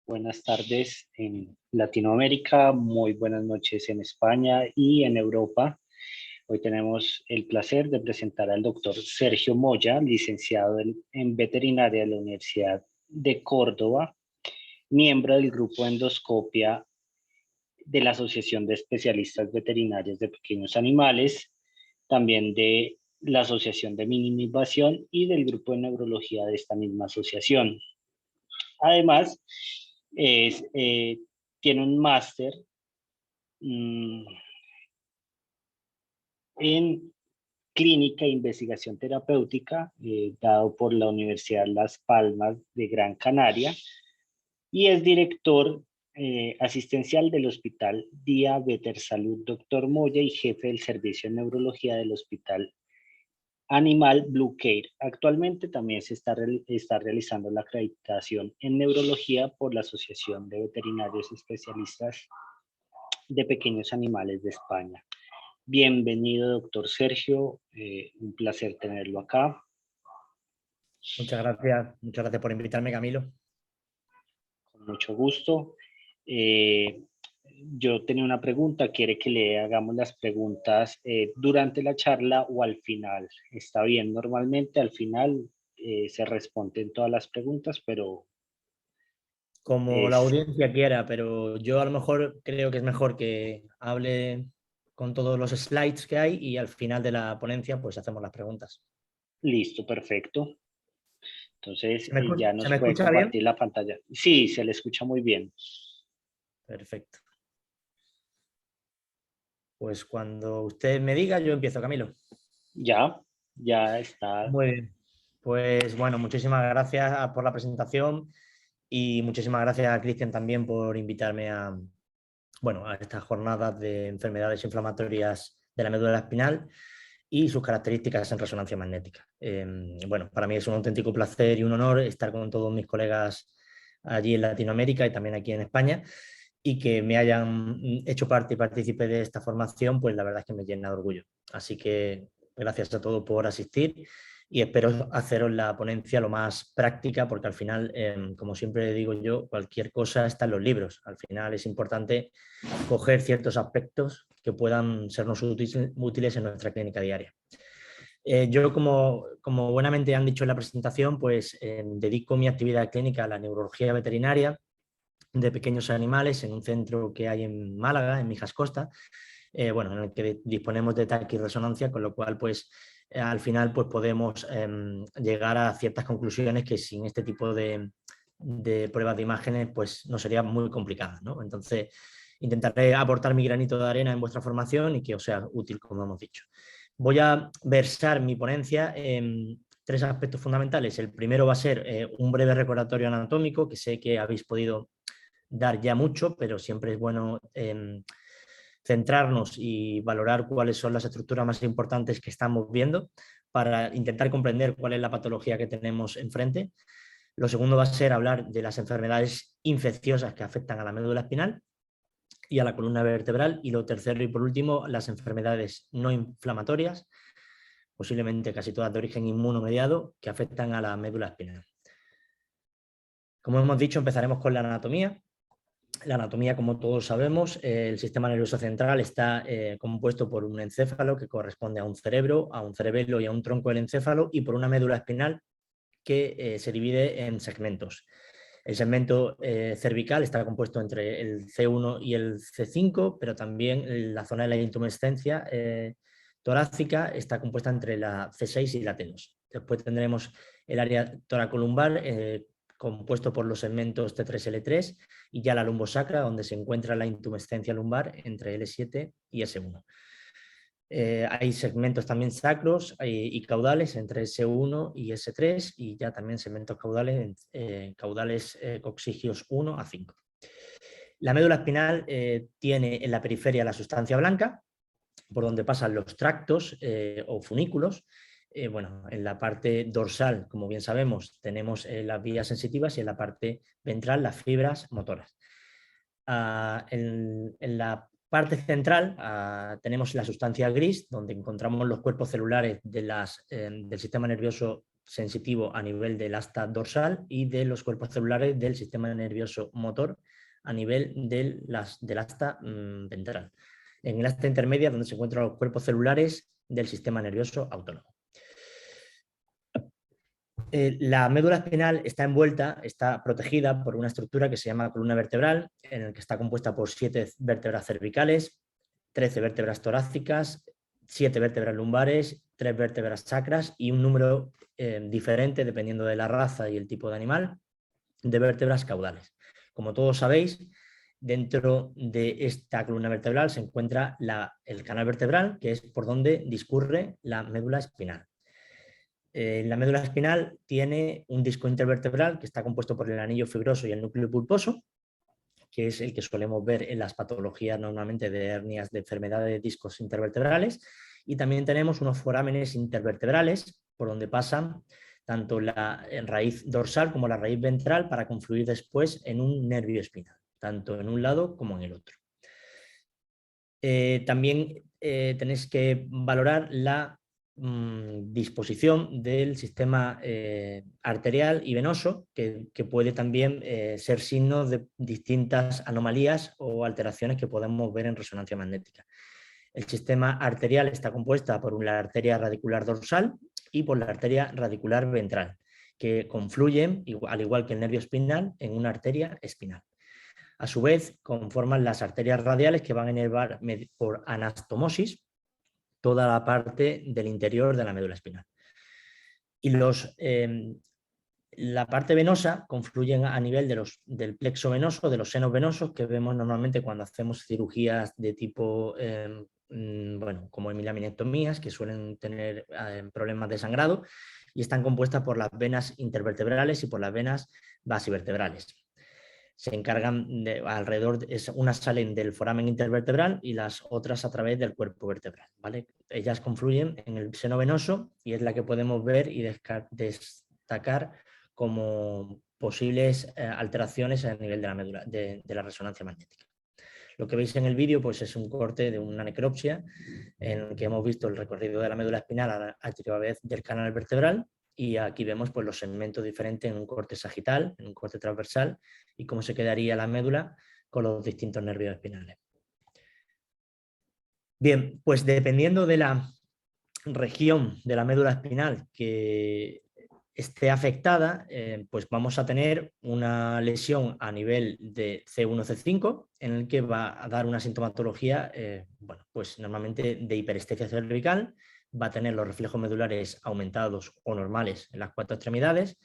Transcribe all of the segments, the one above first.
Buenas tardes en Latinoamérica, muy buenas noches en España y en Europa. Hoy tenemos el placer de presentar al doctor Sergio Moya, licenciado en veterinaria de la Universidad de Córdoba, miembro del grupo Endoscopia de la Asociación de Especialistas Veterinarios de Pequeños Animales, también de la Asociación de Mínima Invasión y del grupo de neurología de esta misma asociación. Además, es, tiene un máster en clínica e investigación terapéutica dado por la Universidad Las Palmas de Gran Canaria y es director asistencial del Hospital Día Veter Salud Dr. Moya y jefe del servicio de neurología del Hospital Animal Blue Care. Actualmente también se está realizando la acreditación en neurología por la Asociación de Veterinarios Especialistas de Pequeños Animales de España. Bienvenido, doctor Sergio. Un placer tenerlo acá. Muchas gracias por invitarme, Camilo. Con mucho gusto. Yo tenía una pregunta. ¿Quiere que le hagamos las preguntas durante la charla o al final? Está bien, normalmente al final se responden todas las preguntas, pero... Como la audiencia quiera, pero yo a lo mejor creo que es mejor que hable con todos los slides que hay y al final de la ponencia pues hacemos las preguntas. Listo, perfecto. Entonces ya ¿Se nos me puede escucha bien? compartir la pantalla. Sí, se le escucha muy bien. Perfecto. Pues cuando usted me diga, yo empiezo, Camilo. Ya está. Muy bien. Pues bueno, muchísimas gracias por la presentación y muchísimas gracias a Cristian también por invitarme a estas jornadas de enfermedades inflamatorias de la médula espinal y sus características en resonancia magnética. Para mí es un auténtico placer y un honor estar con todos mis colegas allí en Latinoamérica y también aquí en España, y que me hayan hecho parte y partícipe de esta formación, pues la verdad es que me llena de orgullo. Así que gracias a todos por asistir y espero haceros la ponencia lo más práctica, porque al final, como siempre digo yo, cualquier cosa está en los libros. Al final es importante coger ciertos aspectos que puedan sernos útiles en nuestra clínica diaria. Yo, como buenamente han dicho en la presentación, pues dedico mi actividad clínica a la neurología veterinaria de pequeños animales en un centro que hay en Málaga, en Mijas Costa, en el que disponemos de taquirresonancia, con lo cual pues al final pues podemos llegar a ciertas conclusiones que sin este tipo de pruebas de imágenes pues no sería muy complicada, ¿no? Entonces intentaré aportar mi granito de arena en vuestra formación y que os sea útil, como hemos dicho. Voy a versar mi ponencia en tres aspectos fundamentales. El primero va a ser un breve recordatorio anatómico, que sé que habéis podido dar ya mucho, pero siempre es bueno centrarnos y valorar cuáles son las estructuras más importantes que estamos viendo para intentar comprender cuál es la patología que tenemos enfrente. Lo segundo va a ser hablar de las enfermedades infecciosas que afectan a la médula espinal y a la columna vertebral. Y lo tercero y por último, las enfermedades no inflamatorias, posiblemente casi todas de origen inmunomediado, que afectan a la médula espinal. Como hemos dicho, empezaremos con la anatomía. La anatomía, como todos sabemos, el sistema nervioso central está compuesto por un encéfalo que corresponde a un cerebelo y a un tronco del encéfalo, y por una médula espinal que se divide en segmentos. El segmento cervical está compuesto entre el C1 y el C5, pero también la zona de la intumescencia torácica está compuesta entre la C6 y la T2. Después tendremos el área toracolumbar compuesto por los segmentos T3-L3 y ya la lumbosacra, donde se encuentra la intumescencia lumbar entre L7 y S1. Hay segmentos también sacros y caudales entre S1 y S3 y ya también segmentos caudales, coxigios 1 a 5. La médula espinal tiene en la periferia la sustancia blanca, por donde pasan los tractos o funículos. En la parte dorsal, como bien sabemos, tenemos las vías sensitivas y en la parte ventral las fibras motoras. En la parte central tenemos la sustancia gris, donde encontramos los cuerpos celulares del sistema nervioso sensitivo a nivel del asta dorsal y de los cuerpos celulares del sistema nervioso motor a nivel del asta ventral. En el asta intermedia, donde se encuentran los cuerpos celulares del sistema nervioso autónomo. La médula espinal está envuelta, está protegida por una estructura que se llama columna vertebral, en la que está compuesta por 7 vértebras cervicales, 13 vértebras torácicas, 7 vértebras lumbares, 3 vértebras sacras y un número diferente, dependiendo de la raza y el tipo de animal, de vértebras caudales. Como todos sabéis, dentro de esta columna vertebral se encuentra el canal vertebral, que es por donde discurre la médula espinal. La médula espinal tiene un disco intervertebral que está compuesto por el anillo fibroso y el núcleo pulposo, que es el que solemos ver en las patologías normalmente de hernias, de enfermedades de discos intervertebrales, y también tenemos unos forámenes intervertebrales por donde pasan tanto la raíz dorsal como la raíz ventral para confluir después en un nervio espinal, tanto en un lado como en el otro. También tenéis que valorar la disposición del sistema arterial y venoso, que puede también ser signo de distintas anomalías o alteraciones que podemos ver en resonancia magnética. El sistema arterial está compuesta por la arteria radicular dorsal y por la arteria radicular ventral, que confluyen, al igual que el nervio espinal, en una arteria espinal. A su vez, conforman las arterias radiales que van a inervar por anastomosis toda la parte del interior de la médula espinal. Y la parte venosa confluyen a nivel del plexo venoso, de los senos venosos que vemos normalmente cuando hacemos cirugías de tipo, como hemilaminectomías, que suelen tener problemas de sangrado, y están compuestas por las venas intervertebrales y por las venas basivertebrales. Se encargan unas salen del foramen intervertebral y las otras a través del cuerpo vertebral, ¿vale? Ellas confluyen en el seno venoso y es la que podemos ver y destacar como posibles alteraciones a nivel de la médula, de la resonancia magnética. Lo que veis en el vídeo pues, es un corte de una necropsia en el que hemos visto el recorrido de la médula espinal a través del canal vertebral. Y aquí vemos pues, los segmentos diferentes en un corte sagital, en un corte transversal, y cómo se quedaría la médula con los distintos nervios espinales. Bien, pues dependiendo de la región de la médula espinal que esté afectada, pues vamos a tener una lesión a nivel de C1-C5, en el que va a dar una sintomatología, pues normalmente de hiperestesia cervical. Va a tener los reflejos medulares aumentados o normales en las 4 extremidades.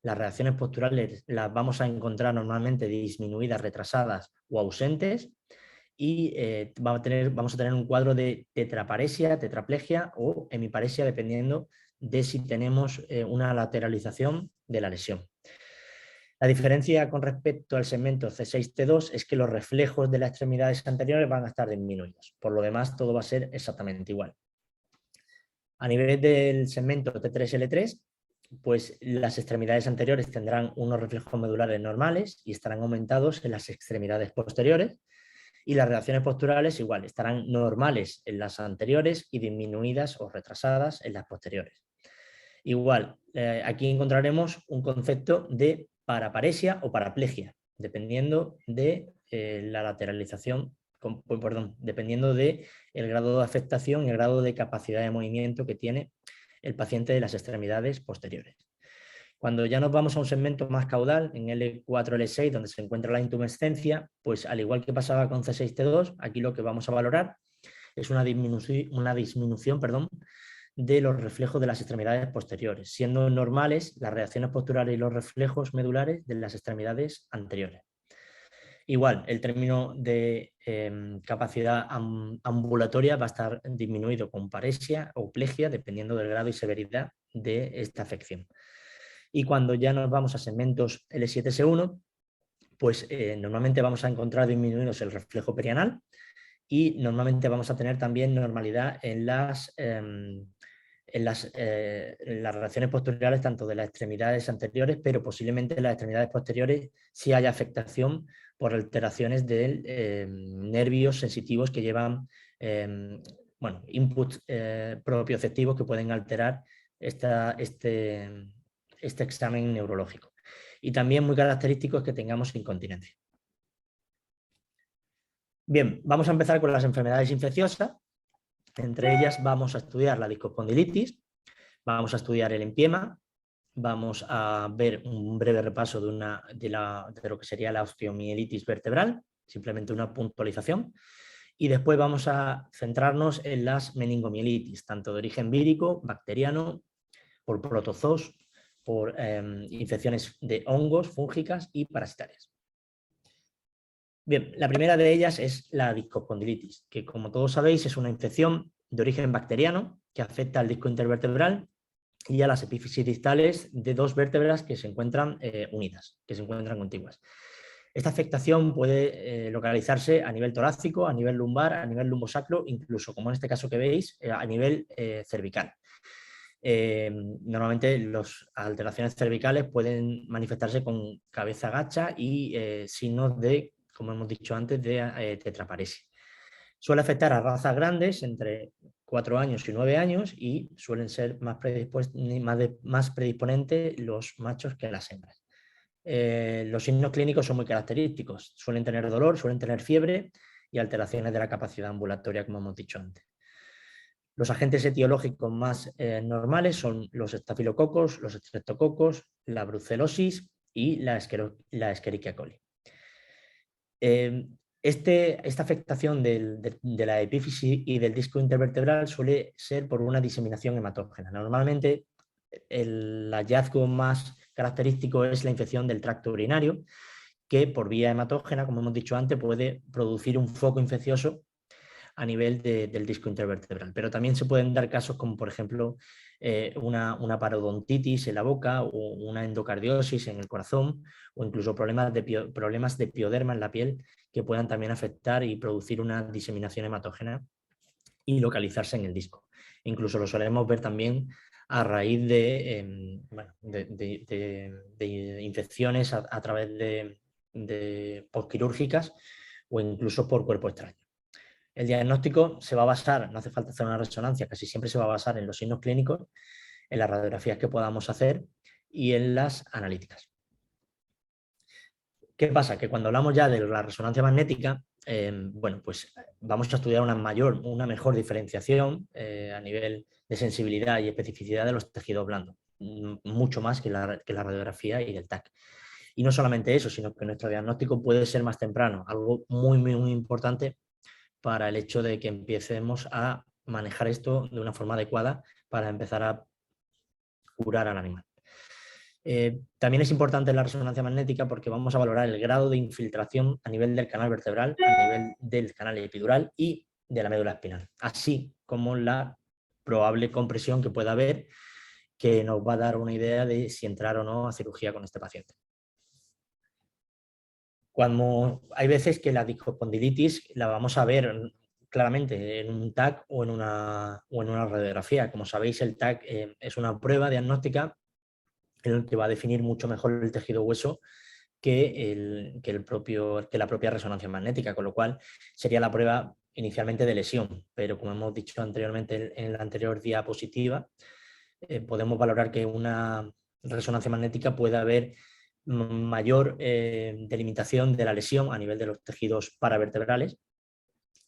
Las reacciones posturales las vamos a encontrar normalmente disminuidas, retrasadas o ausentes. Y vamos a tener un cuadro de tetraparesia, tetraplegia o hemiparesia, dependiendo de si tenemos una lateralización de la lesión. La diferencia con respecto al segmento C6-T2 es que los reflejos de las extremidades anteriores van a estar disminuidos. Por lo demás, todo va a ser exactamente igual. A nivel del segmento T3-L3, pues las extremidades anteriores tendrán unos reflejos medulares normales y estarán aumentados en las extremidades posteriores, y las reacciones posturales igual, estarán normales en las anteriores y disminuidas o retrasadas en las posteriores. Igual, aquí encontraremos un concepto de paraparesia o paraplegia, dependiendo de la lateralización, dependiendo del grado de afectación y el grado de capacidad de movimiento que tiene el paciente de las extremidades posteriores. Cuando ya nos vamos a un segmento más caudal, en L4, L6, donde se encuentra la intumescencia, pues al igual que pasaba con C6-T2, aquí lo que vamos a valorar es una disminución de los reflejos de las extremidades posteriores, siendo normales las reacciones posturales y los reflejos medulares de las extremidades anteriores. Igual, el término de capacidad ambulatoria va a estar disminuido con paresia o plegia, dependiendo del grado y severidad de esta afección. Y cuando ya nos vamos a segmentos L7-S1, pues normalmente vamos a encontrar disminuidos el reflejo perianal y normalmente vamos a tener también normalidad en las relaciones posteriores, tanto de las extremidades anteriores, pero posiblemente en las extremidades posteriores sí haya afectación por alteraciones de nervios sensitivos que llevan inputs propioceptivos que pueden alterar este examen neurológico. Y también muy característico es que tengamos incontinencia. Bien, vamos a empezar con las enfermedades infecciosas. Entre ellas vamos a estudiar la discospondilitis, vamos a estudiar el empiema, vamos a ver un breve repaso de lo que sería la osteomielitis vertebral, simplemente una puntualización, y después vamos a centrarnos en las meningomielitis, tanto de origen vírico, bacteriano, por protozoos, por infecciones de hongos, fúngicas y parasitarias. Bien, la primera de ellas es la discospondilitis, que como todos sabéis es una infección de origen bacteriano que afecta al disco intervertebral y a las epífisis distales de dos vértebras que se encuentran unidas, que se encuentran contiguas. Esta afectación puede localizarse a nivel torácico, a nivel lumbar, a nivel lumbosacro, incluso, como en este caso que veis, a nivel cervical. Normalmente las alteraciones cervicales pueden manifestarse con cabeza gacha y signos de, como hemos dicho antes, de tetraparesia. Suele afectar a razas grandes entre 4 años y 9 años y suelen ser más predisponentes los machos que las hembras. Los signos clínicos son muy característicos. Suelen tener dolor, suelen tener fiebre y alteraciones de la capacidad ambulatoria, como hemos dicho antes. Los agentes etiológicos más normales son los estafilococos, los estreptococos, la brucelosis y la Escherichia coli. Esta afectación de la epífisis y del disco intervertebral suele ser por una diseminación hematógena. Normalmente el hallazgo más característico es la infección del tracto urinario, que por vía hematógena, como hemos dicho antes, puede producir un foco infeccioso a nivel del disco intervertebral. Pero también se pueden dar casos como, por ejemplo, una parodontitis en la boca o una endocardiosis en el corazón o incluso problemas de pioderma en la piel que puedan también afectar y producir una diseminación hematógena y localizarse en el disco. Incluso lo solemos ver también a raíz de infecciones a través de postquirúrgicas o incluso por cuerpo extraño. El diagnóstico se va a basar, no hace falta hacer una resonancia, casi siempre se va a basar en los signos clínicos, en las radiografías que podamos hacer y en las analíticas. ¿Qué pasa? Que cuando hablamos ya de la resonancia magnética, bueno, pues vamos a estudiar una mejor diferenciación a nivel de sensibilidad y especificidad de los tejidos blandos, mucho más que la radiografía y el TAC. Y no solamente eso, sino que nuestro diagnóstico puede ser más temprano, algo muy, muy, muy importante para el hecho de que empecemos a manejar esto de una forma adecuada para empezar a curar al animal. También es importante la resonancia magnética porque vamos a valorar el grado de infiltración a nivel del canal vertebral, a nivel del canal epidural y de la médula espinal, así como la probable compresión que pueda haber, que nos va a dar una idea de si entrar o no a cirugía con este paciente. Cuando hay veces que la discospondilitis la vamos a ver claramente en un TAC o en una radiografía. Como sabéis, el TAC es una prueba diagnóstica en el que va a definir mucho mejor el tejido hueso que la propia resonancia magnética, con lo cual sería la prueba inicialmente de lesión, pero como hemos dicho anteriormente en la anterior diapositiva, podemos valorar que una resonancia magnética puede haber mayor delimitación de la lesión a nivel de los tejidos paravertebrales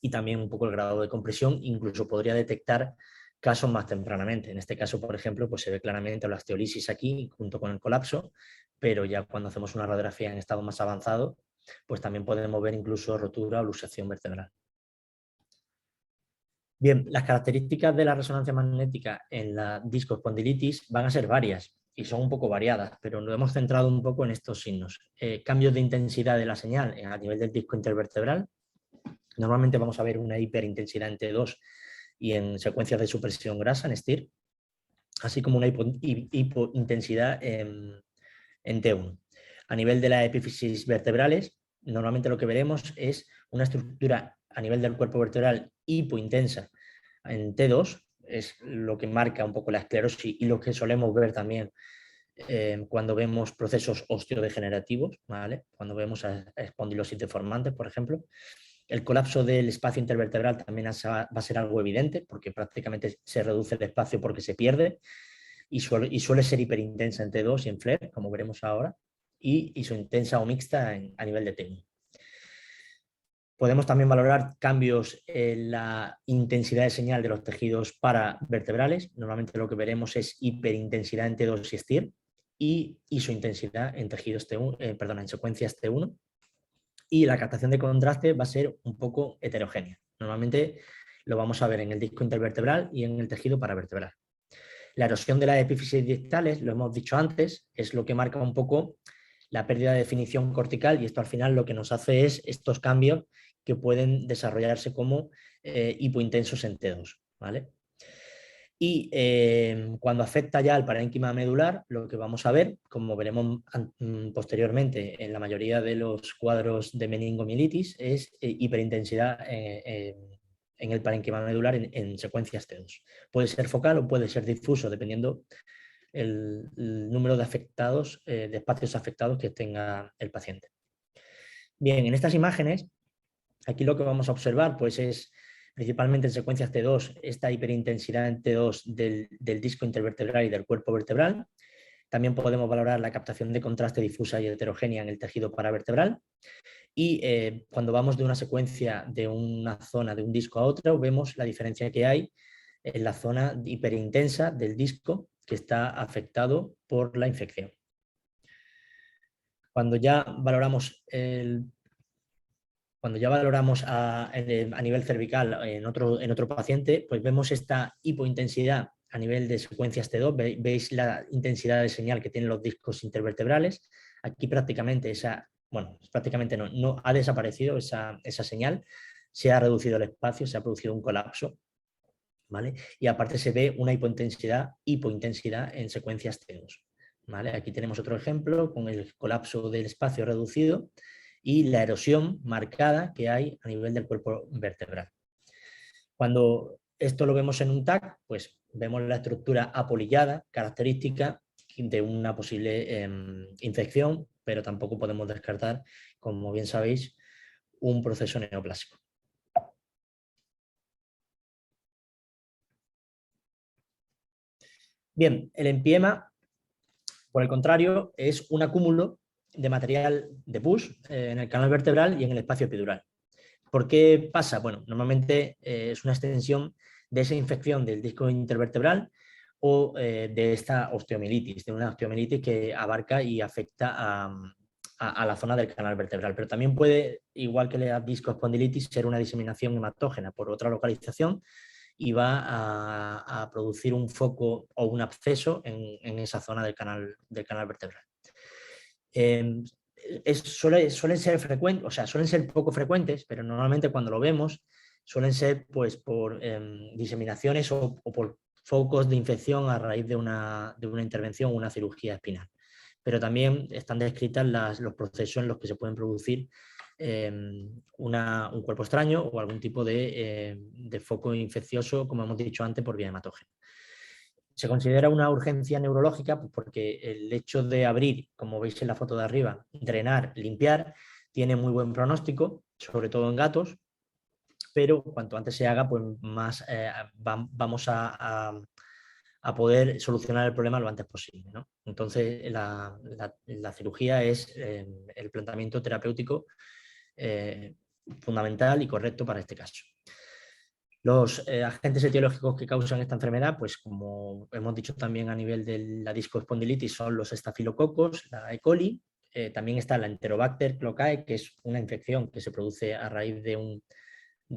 y también un poco el grado de compresión, incluso podría detectar casos más tempranamente. En este caso, por ejemplo, pues se ve claramente la osteolisis aquí junto con el colapso, pero ya cuando hacemos una radiografía en estado más avanzado, pues también podemos ver incluso rotura o luxación vertebral. Bien, las características de la resonancia magnética en la discospondilitis van a ser varias y son un poco variadas, pero nos hemos centrado un poco en estos signos. Cambios de intensidad de la señal a nivel del disco intervertebral. Normalmente vamos a ver una hiperintensidad en T2 y en secuencias de supresión grasa, en STIR, así como una hipointensidad en T1. A nivel de las epífisis vertebrales, normalmente lo que veremos es una estructura a nivel del cuerpo vertebral hipointensa en T2, es lo que marca un poco la esclerosis y lo que solemos ver también cuando vemos procesos osteodegenerativos, ¿vale? Cuando vemos a espondilosis deformante, por ejemplo. El colapso del espacio intervertebral también va a ser algo evidente porque prácticamente se reduce el espacio porque se pierde. y suele ser hiperintensa en T2 y en FLAIR, como veremos ahora, y isointensa o mixta a nivel de T1. Podemos también valorar cambios en la intensidad de señal de los tejidos paravertebrales. Normalmente lo que veremos es hiperintensidad en T2 y STIR y isointensidad en tejidos T1, en secuencias T1. Y la captación de contraste va a ser un poco heterogénea. Normalmente lo vamos a ver en el disco intervertebral y en el tejido paravertebral. La erosión de las epífisis distales, lo hemos dicho antes, es lo que marca un poco la pérdida de definición cortical, y esto al final lo que nos hace es estos cambios que pueden desarrollarse como hipointensos en T2, ¿vale? Y cuando afecta ya al parénquima medular, lo que vamos a ver, como veremos posteriormente en la mayoría de los cuadros de meningomielitis, es hiperintensidad en el parénquima medular en secuencias T2. Puede ser focal o puede ser difuso, dependiendo el número de afectados, de espacios afectados que tenga el paciente. Bien, en estas imágenes, aquí lo que vamos a observar pues es principalmente en secuencias T2, esta hiperintensidad en T2 del disco intervertebral y del cuerpo vertebral. También podemos valorar la captación de contraste difusa y heterogénea en el tejido paravertebral. Y cuando vamos de una secuencia de una zona de un disco a otra, vemos la diferencia que hay en la zona hiperintensa del disco que está afectado por la infección. Cuando ya valoramos a nivel cervical en otro paciente, pues vemos esta hipointensidad a nivel de secuencias T2, veis la intensidad de señal que tienen los discos intervertebrales. Aquí prácticamente no ha desaparecido esa señal, se ha reducido el espacio, se ha producido un colapso, ¿vale? Y aparte se ve una hipointensidad en secuencias T2, ¿vale? Aquí tenemos otro ejemplo con el colapso del espacio reducido y la erosión marcada que hay a nivel del cuerpo vertebral. Cuando esto lo vemos en un TAC, pues vemos la estructura apolillada, característica de una posible infección, pero tampoco podemos descartar, como bien sabéis, un proceso neoplásico. Bien, el empiema, por el contrario, es un acúmulo de material de pus en el canal vertebral y en el espacio epidural. ¿Por qué pasa? Bueno, normalmente es una extensión de esa infección del disco intervertebral o de esta osteomielitis, de una osteomielitis que abarca y afecta a la zona del canal vertebral. Pero también puede, igual que la discoespondilitis, ser una diseminación hematógena por otra localización y va a producir un foco o un absceso en esa zona del canal vertebral. Suelen ser frecuentes, o sea, suelen ser poco frecuentes, pero normalmente cuando lo vemos suelen ser pues por diseminaciones o por focos de infección a raíz de una intervención o una cirugía espinal. Pero también están descritas los procesos en los que se pueden producir un cuerpo extraño o algún tipo de foco infeccioso, como hemos dicho antes, por vía hematógena. Se considera una urgencia neurológica porque el hecho de abrir, como veis en la foto de arriba, drenar, limpiar, tiene muy buen pronóstico, sobre todo en gatos, pero cuanto antes se haga, pues más vamos a poder solucionar el problema lo antes posible, ¿no? Entonces, la cirugía es el planteamiento terapéutico fundamental y correcto para este caso. Los agentes etiológicos que causan esta enfermedad, pues como hemos dicho también a nivel de la discoespondilitis, son los estafilococos, la E. coli, también está la Enterobacter cloacae, que es una infección que se produce a raíz de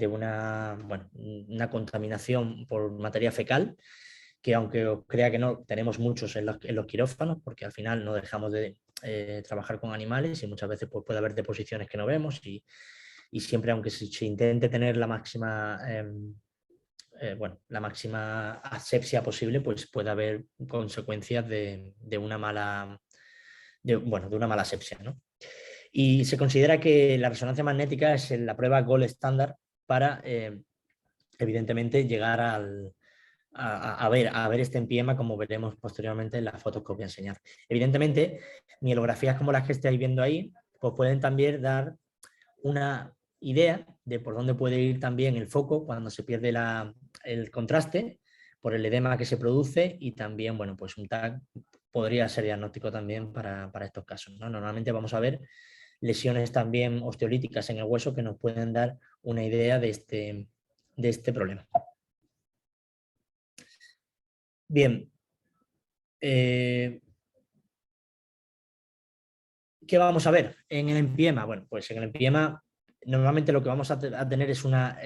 una contaminación por materia fecal, que aunque os crea que no, tenemos muchos en los quirófanos, porque al final no dejamos de trabajar con animales y muchas veces pues, puede haber deposiciones que no vemos y siempre, aunque se intente tener la máxima asepsia posible, pues puede haber consecuencias de una mala asepsia, ¿no? Y se considera que la resonancia magnética es la prueba gold estándar para, evidentemente, llegar a ver este empiema, como veremos posteriormente en las fotos que os voy a enseñar. Evidentemente, mielografías como las que estáis viendo ahí, pues pueden también dar una idea de por dónde puede ir también el foco cuando se pierde el contraste, por el edema que se produce y también, bueno, pues un TAC podría ser diagnóstico también para estos casos, ¿no? Normalmente vamos a ver lesiones también osteolíticas en el hueso que nos pueden dar una idea de este problema. Bien. ¿Qué vamos a ver en el empiema? Bueno, pues en el empiema normalmente lo que vamos a tener es una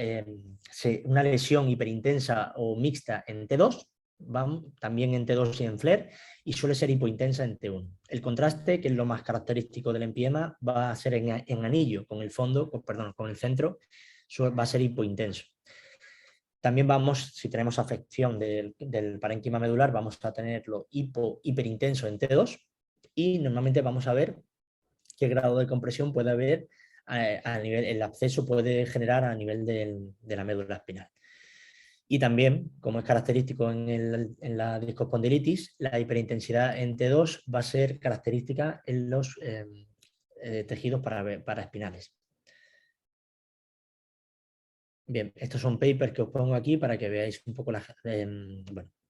lesión hiperintensa o mixta en T2, también en T2 y en FLAIR, y suele ser hipointensa en T1. El contraste, que es lo más característico del empiema, va a ser en anillo, con el fondo, perdón, con el centro, va a ser hipointenso. También si tenemos afección del parénquima medular, vamos a tenerlo hiperintenso en T2 y normalmente vamos a ver qué grado de compresión puede haber a nivel, el absceso puede generar a nivel de la médula espinal. Y también, como es característico en la discospondilitis, la hiperintensidad en T2 va a ser característica en los tejidos para espinales. Bien, estos son papers que os pongo aquí para que veáis un poco las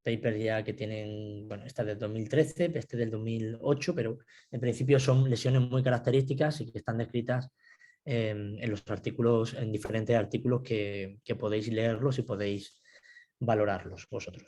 papers ya que tienen, bueno, esta del 2013, este del 2008, pero en principio son lesiones muy características y que están descritas en los artículos, en diferentes artículos que podéis leerlos y podéis valorarlos vosotros.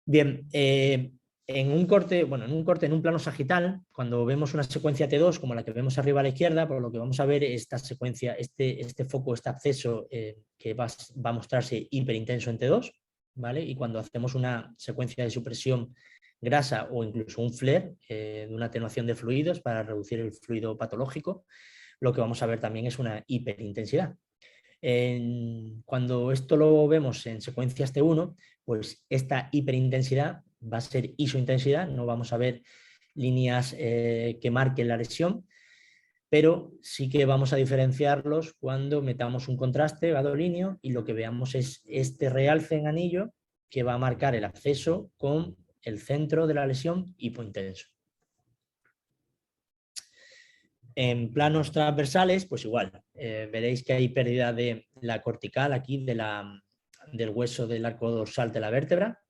Bien, en un corte, en un plano sagital, cuando vemos una secuencia T2 como la que vemos arriba a la izquierda, por lo que vamos a ver esta secuencia, este foco, este absceso que va a mostrarse hiperintenso en T2, ¿vale? Y cuando hacemos una secuencia de supresión grasa o incluso un FLAIR de una atenuación de fluidos para reducir el fluido patológico, lo que vamos a ver también es una hiperintensidad. Cuando esto lo vemos en secuencias T1, pues esta hiperintensidad va a ser isointensidad, no vamos a ver líneas que marquen la lesión, pero sí que vamos a diferenciarlos cuando metamos un contraste gadolíneo y lo que veamos es este realce en anillo que va a marcar el acceso con el centro de la lesión hipointenso. En planos transversales, pues igual, veréis que hay pérdida de la cortical aquí, del hueso del arco dorsal de la vértebra,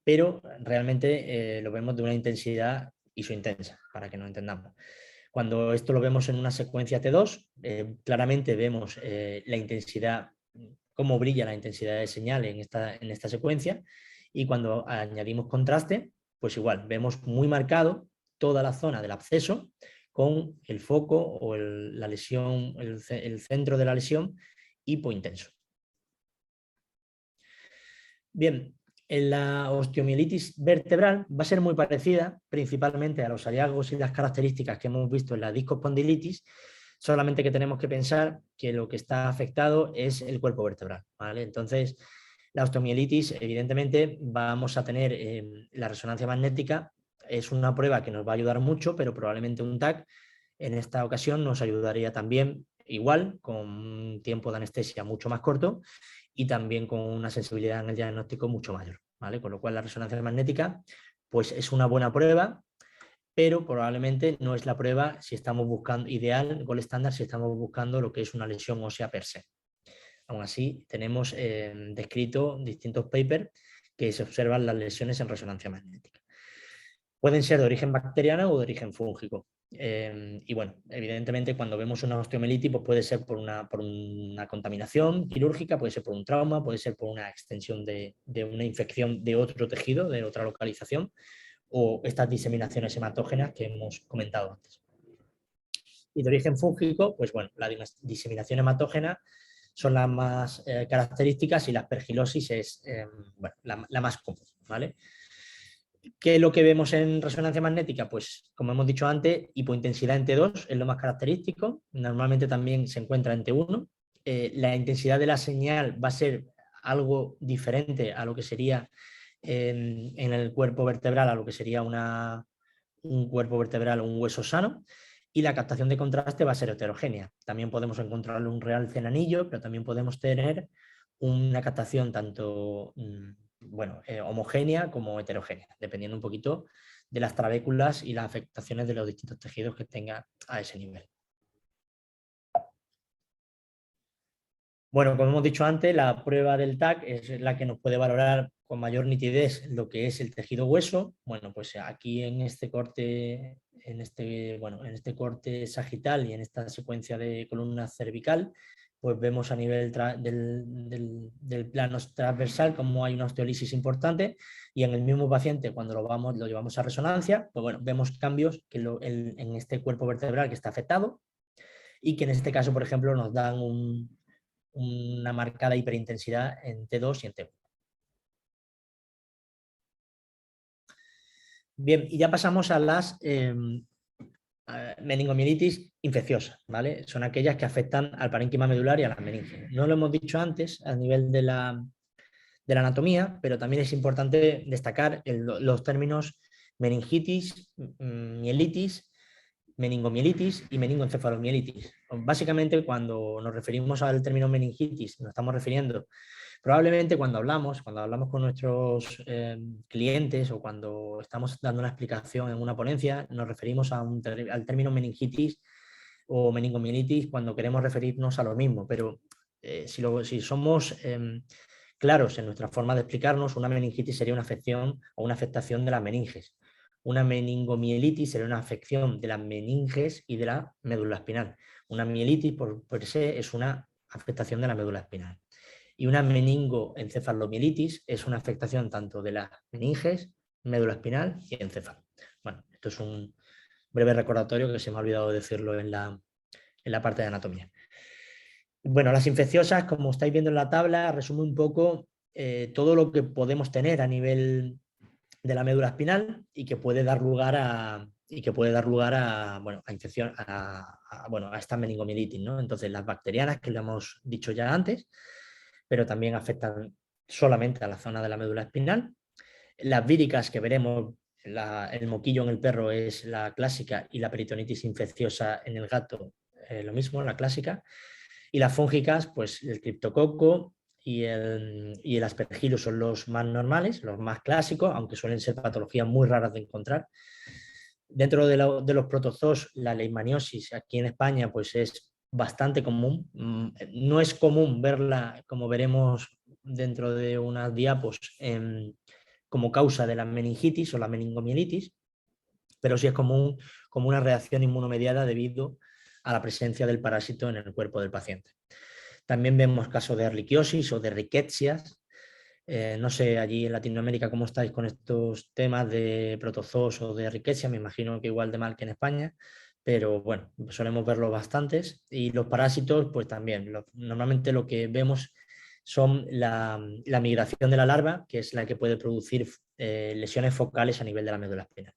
pero realmente lo vemos de una intensidad isointensa, para que nos entendamos. Cuando esto lo vemos en una secuencia T2, claramente vemos la intensidad, cómo brilla la intensidad de señal en esta secuencia, y cuando añadimos contraste, pues igual, vemos muy marcado toda la zona del absceso con el foco o la lesión, el centro de la lesión hipointenso. Bien, en la osteomielitis vertebral va a ser muy parecida principalmente a los hallazgos y las características que hemos visto en la discospondilitis, solamente que tenemos que pensar que lo que está afectado es el cuerpo vertebral, ¿vale? Entonces, la osteomielitis, evidentemente, vamos a tener la resonancia magnética, es una prueba que nos va a ayudar mucho, pero probablemente un TAC en esta ocasión nos ayudaría también igual, con un tiempo de anestesia mucho más corto y también con una sensibilidad en el diagnóstico mucho mayor, ¿vale? Con lo cual la resonancia magnética pues es una buena prueba, pero probablemente no es la prueba si estamos buscando ideal, gold estándar, si estamos buscando lo que es una lesión ósea per se. Aún así, tenemos descrito distintos papers que se observan las lesiones en resonancia magnética. Pueden ser de origen bacteriano o de origen fúngico. Y bueno, evidentemente cuando vemos una osteomielitis pues puede ser por una contaminación quirúrgica, puede ser por un trauma, puede ser por una extensión de una infección de otro tejido, de otra localización, o estas diseminaciones hematógenas que hemos comentado antes. Y de origen fúngico, pues bueno, la diseminación hematógena son las más características y la aspergilosis es bueno, la más común, ¿vale? ¿Qué es lo que vemos en resonancia magnética? Pues, como hemos dicho antes, hipointensidad en T2 es lo más característico. Normalmente también se encuentra en T1. La intensidad de la señal va a ser algo diferente a lo que sería en el cuerpo vertebral, a lo que sería un cuerpo vertebral o un hueso sano. Y la captación de contraste va a ser heterogénea. También podemos encontrarle un realce en anillo, pero también podemos tener una captación tanto homogénea como heterogénea, dependiendo un poquito de las trabéculas y las afectaciones de los distintos tejidos que tenga a ese nivel. Bueno, como hemos dicho antes, la prueba del TAC es la que nos puede valorar con mayor nitidez lo que es el tejido hueso. Bueno, pues aquí en este corte, en este corte sagital y en esta secuencia de columna cervical, pues vemos a nivel del plano transversal como hay una osteolisis importante, y en el mismo paciente, cuando lo llevamos a resonancia, pues bueno, vemos cambios en este cuerpo vertebral que está afectado, y que en este caso, por ejemplo, nos dan una marcada hiperintensidad en T2 y en T1. Bien, y ya pasamos a las meningomielitis infecciosas, ¿vale? Son aquellas que afectan al parénquima medular y a las meninges. No lo hemos dicho antes a nivel de la anatomía, pero también es importante destacar los términos meningitis, mielitis, meningomielitis y meningoencefalomielitis. Básicamente, cuando nos referimos al término meningitis, nos estamos refiriendo probablemente cuando hablamos con nuestros clientes o cuando estamos dando una explicación en una ponencia, nos referimos al término meningitis o meningomielitis cuando queremos referirnos a lo mismo, pero si somos claros en nuestra forma de explicarnos, una meningitis sería una afección o una afectación de las meninges. Una meningomielitis sería una afección de las meninges y de la médula espinal. Una mielitis por se es una afectación de la médula espinal. Y una meningoencefalomielitis es una afectación tanto de las meninges, médula espinal y encéfalo. Bueno, esto es un breve recordatorio que se me ha olvidado decirlo en la parte de anatomía. Bueno, las infecciosas, como estáis viendo en la tabla, resume un poco todo lo que podemos tener a nivel de la médula espinal y que puede dar lugar a bueno, a infección, bueno, a esta meningomielitis, ¿no? Entonces, las bacterianas, que lo hemos dicho ya antes, pero también afectan solamente a la zona de la médula espinal. Las víricas que veremos, el moquillo en el perro es la clásica y la peritonitis infecciosa en el gato, lo mismo, la clásica. Y las fúngicas, pues el criptococo y el aspergillus son los más normales, los más clásicos, aunque suelen ser patologías muy raras de encontrar. Dentro de los protozoos, la leishmaniosis aquí en España pues es bastante común. No es común verla, como veremos dentro de unas diapos, como causa de la meningitis o la meningomielitis, pero sí es común como una reacción inmunomediada debido a la presencia del parásito en el cuerpo del paciente. También vemos casos de erliquiosis o de riquecias. No sé allí en Latinoamérica cómo estáis con estos temas de protozoos o de riquezia, me imagino que igual de mal que en España, pero bueno, solemos verlos bastantes. Y los parásitos, pues también, normalmente lo que vemos son la migración de la larva, que es la que puede producir lesiones focales a nivel de la médula espinal.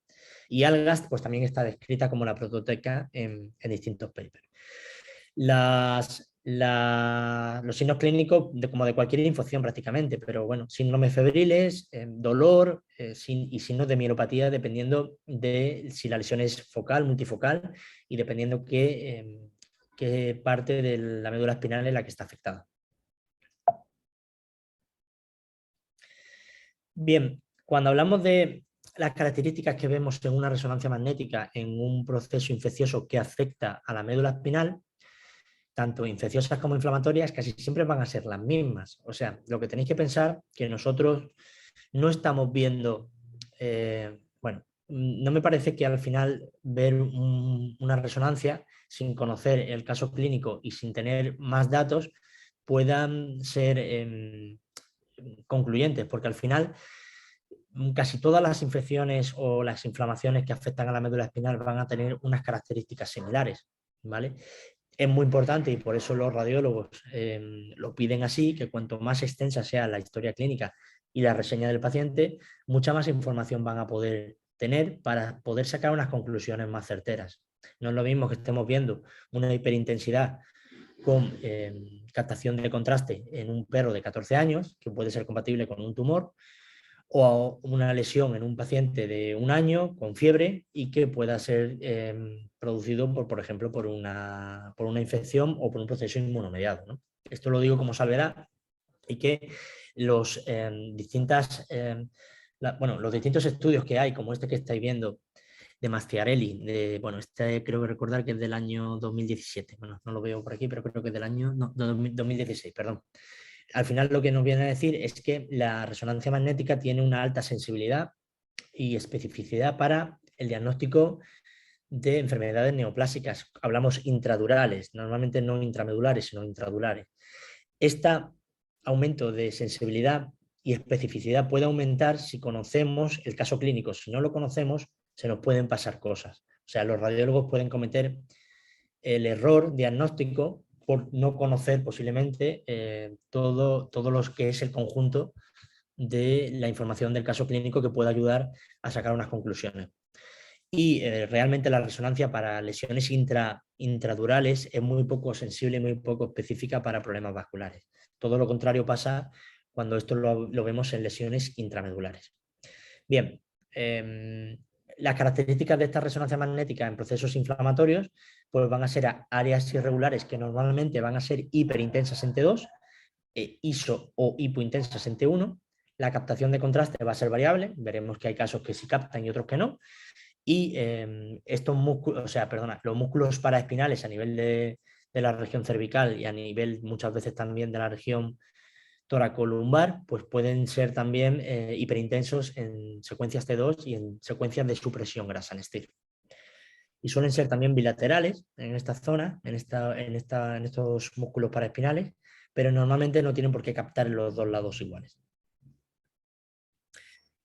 Y algas, pues también está descrita como la prototeca en distintos papers. Los signos clínicos como de cualquier infección prácticamente, pero bueno, síndromes febriles, dolor y signos de mielopatía dependiendo de si la lesión es focal, multifocal y dependiendo qué parte de la médula espinal es la que está afectada. Bien, cuando hablamos de las características que vemos en una resonancia magnética en un proceso infeccioso que afecta a la médula espinal, tanto infecciosas como inflamatorias, casi siempre van a ser las mismas. O sea, lo que tenéis que pensar que nosotros no estamos viendo, bueno, no me parece que al final ver una resonancia sin conocer el caso clínico y sin tener más datos puedan ser concluyentes, porque al final casi todas las infecciones o las inflamaciones que afectan a la médula espinal van a tener unas características similares, ¿vale? Es muy importante y por eso los radiólogos lo piden así, que cuanto más extensa sea la historia clínica y la reseña del paciente, mucha más información van a poder tener para poder sacar unas conclusiones más certeras. No es lo mismo que estemos viendo una hiperintensidad con captación de contraste en un perro de 14 años, que puede ser compatible con un tumor, o una lesión en un paciente de 1 año con fiebre y que pueda ser producido, por ejemplo, por una infección o por un proceso inmunomediado, ¿no? Esto lo digo como salvedad y que los distintos estudios que hay, como este que estáis viendo, de Masciarelli. Bueno, este creo que recordar que es del año 2017. Bueno, no lo veo por aquí, pero creo que es del año 2016, perdón. Al final lo que nos viene a decir es que la resonancia magnética tiene una alta sensibilidad y especificidad para el diagnóstico de enfermedades neoplásicas. Hablamos intradurales, normalmente no intramedulares, sino intradurales. Este aumento de sensibilidad y especificidad puede aumentar si conocemos el caso clínico. Si no lo conocemos, se nos pueden pasar cosas. O sea, los radiólogos pueden cometer el error diagnóstico por no conocer posiblemente todo lo que es el conjunto de la información del caso clínico que pueda ayudar a sacar unas conclusiones. Y realmente la resonancia para lesiones intradurales es muy poco sensible y muy poco específica para problemas vasculares. Todo lo contrario pasa cuando esto lo vemos en lesiones intramedulares. Bien, las características de esta resonancia magnética en procesos inflamatorios pues van a ser áreas irregulares que normalmente van a ser hiperintensas en T2, iso o hipointensas en T1. La captación de contraste va a ser variable, veremos que hay casos que sí captan y otros que no. Y estos músculos, o sea, perdona, los músculos paraespinales a nivel de la región cervical y a nivel muchas veces también de la región toracolumbar, pues pueden ser también hiperintensos en secuencias T2 y en secuencias de supresión grasa en estilo. Y suelen ser también bilaterales en esta zona, en estos músculos paraespinales, pero normalmente no tienen por qué captar en los dos lados iguales.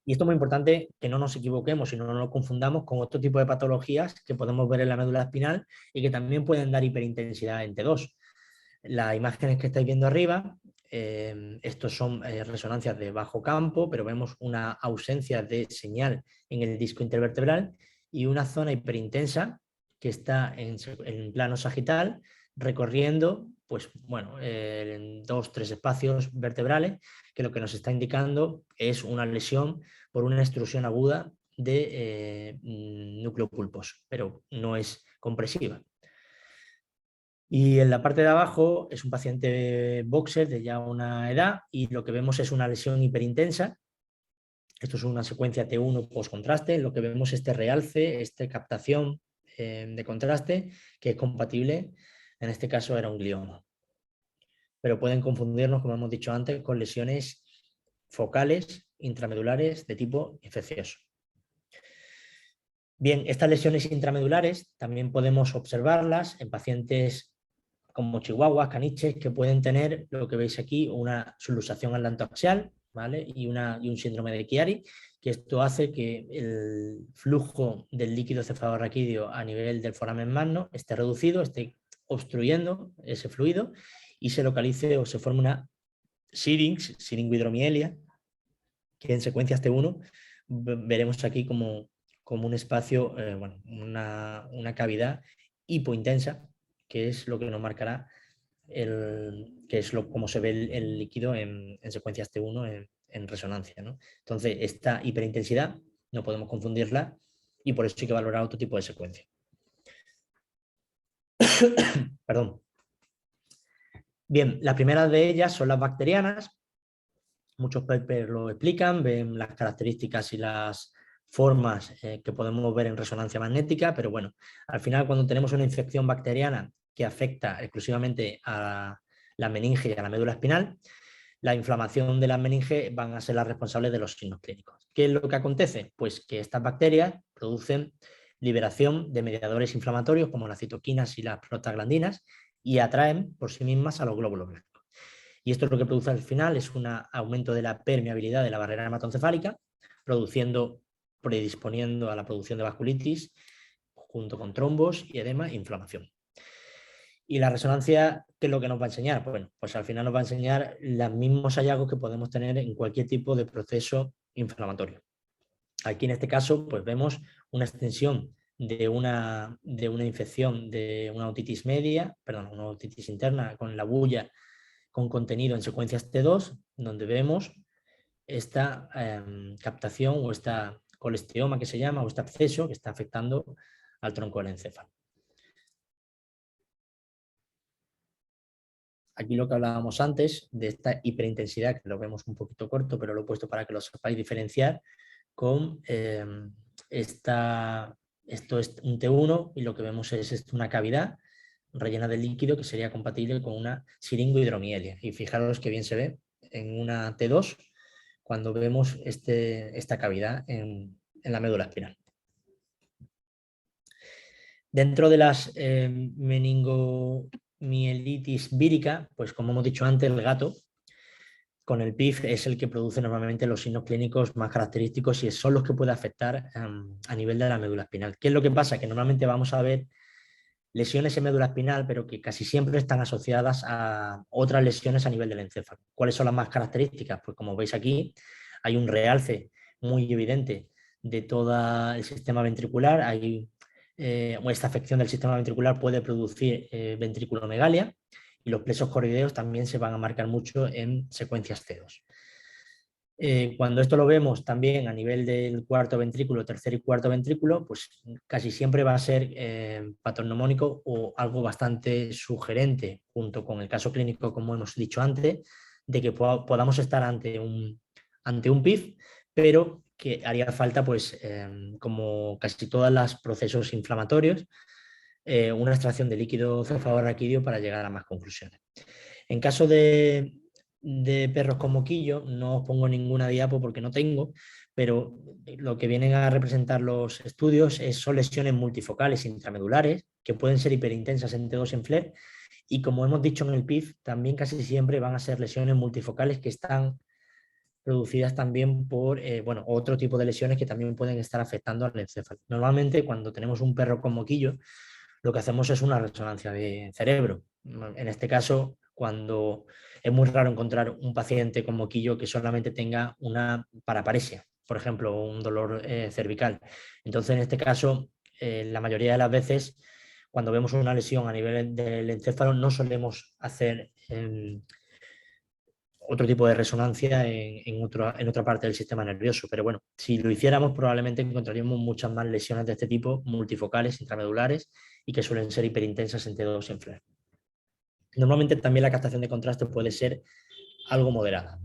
Y esto es muy importante que no nos equivoquemos y no nos confundamos con otro tipo de patologías que podemos ver en la médula espinal y que también pueden dar hiperintensidad en T2. Las imágenes que estáis viendo arriba, estos son resonancias de bajo campo, pero vemos una ausencia de señal en el disco intervertebral y una zona hiperintensa que está en plano sagital recorriendo pues, bueno, en 2-3 espacios vertebrales, que lo que nos está indicando es una lesión por una extrusión aguda de núcleo pulposo, pero no es compresiva. Y en la parte de abajo es un paciente boxer de ya una edad y lo que vemos es una lesión hiperintensa. Esto es una secuencia T1 post-contraste. Lo que vemos es este realce, esta captación de contraste que es compatible. En este caso era un glioma. Pero pueden confundirnos, como hemos dicho antes, con lesiones focales intramedulares de tipo infeccioso. Bien, estas lesiones intramedulares también podemos observarlas en pacientes como chihuahuas, caniches, que pueden tener, lo que veis aquí, una subluxación atlantoaxial, ¿vale? y un síndrome de Chiari, que esto hace que el flujo del líquido cefalorraquídeo a nivel del foramen magno esté reducido, esté obstruyendo ese fluido y se localice o se forme una siringohidromielia, que en secuencias T1 veremos aquí como un espacio, bueno, una cavidad hipointensa, que es lo que nos marcará cómo se ve el líquido en secuencias T1 en resonancia, ¿no? Entonces, esta hiperintensidad no podemos confundirla y por eso hay que valorar otro tipo de secuencia. Perdón. Bien, la primera de ellas son las bacterianas. Muchos papers lo explican, ven las características y las formas que podemos ver en resonancia magnética, pero bueno, al final cuando tenemos una infección bacteriana que afecta exclusivamente a la meninge y a la médula espinal, la inflamación de las meninges van a ser las responsables de los signos clínicos. ¿Qué es lo que acontece? Pues que estas bacterias producen liberación de mediadores inflamatorios como las citoquinas y las prostaglandinas y atraen por sí mismas a los glóbulos blancos. Y esto lo que produce al final es un aumento de la permeabilidad de la barrera hematoencefálica, predisponiendo a la producción de vasculitis, junto con trombos y edema e inflamación. Y la resonancia, ¿qué es lo que nos va a enseñar? Bueno, pues al final nos va a enseñar los mismos hallazgos que podemos tener en cualquier tipo de proceso inflamatorio. Aquí en este caso, pues vemos una extensión de una infección de una otitis media, perdón, una otitis interna con la bulla con contenido en secuencias T2, donde vemos esta captación o esta colesteoma que se llama, o este absceso que está afectando al tronco del encéfalo. Aquí lo que hablábamos antes de esta hiperintensidad, que lo vemos un poquito corto, pero lo he puesto para que lo sepáis diferenciar con esta Esto es un T1 y lo que vemos es una cavidad rellena de líquido que sería compatible con una siringohidromielia. Y fijaros que bien se ve en una T2 cuando vemos esta cavidad en la médula espinal. Dentro de las meningomielitis vírica, pues como hemos dicho antes, el gato con el PIF es el que produce normalmente los signos clínicos más característicos y son los que puede afectar a nivel de la médula espinal. ¿Qué es lo que pasa? Que normalmente vamos a ver lesiones en médula espinal, pero que casi siempre están asociadas a otras lesiones a nivel del encéfalo. ¿Cuáles son las más características? Pues como veis aquí, hay un realce muy evidente de todo el sistema ventricular, esta afección del sistema ventricular puede producir ventriculomegalia y los plexos coroideos también se van a marcar mucho en secuencias C2. Cuando esto lo vemos también a nivel del cuarto ventrículo, tercer y cuarto ventrículo, pues casi siempre va a ser patognomónico o algo bastante sugerente, junto con el caso clínico, como hemos dicho antes, de que podamos estar ante un PIF, pero que haría falta, pues, como casi todos los procesos inflamatorios, una extracción de líquido cefalorraquídeo para llegar a más conclusiones. En caso de perros con moquillo, no os pongo ninguna diapo porque no tengo, pero lo que vienen a representar los estudios son lesiones multifocales intramedulares que pueden ser hiperintensas en T2 en FLAIR y como hemos dicho en el PIF, también casi siempre van a ser lesiones multifocales que están producidas también por otro tipo de lesiones que también pueden estar afectando al encéfalo. Normalmente cuando tenemos un perro con moquillo, lo que hacemos es una resonancia de cerebro. En este caso, cuando es muy raro encontrar un paciente con moquillo que solamente tenga una paraparesia, por ejemplo, un dolor cervical. Entonces, en este caso, la mayoría de las veces, cuando vemos una lesión a nivel del encéfalo, no solemos hacer otro tipo de resonancia en otra parte del sistema nervioso. Pero bueno, si lo hiciéramos, probablemente encontraríamos muchas más lesiones de este tipo, multifocales, intramedulares, y que suelen ser hiperintensas en T2 y en FLAIR. Normalmente también la captación de contraste puede ser algo moderada.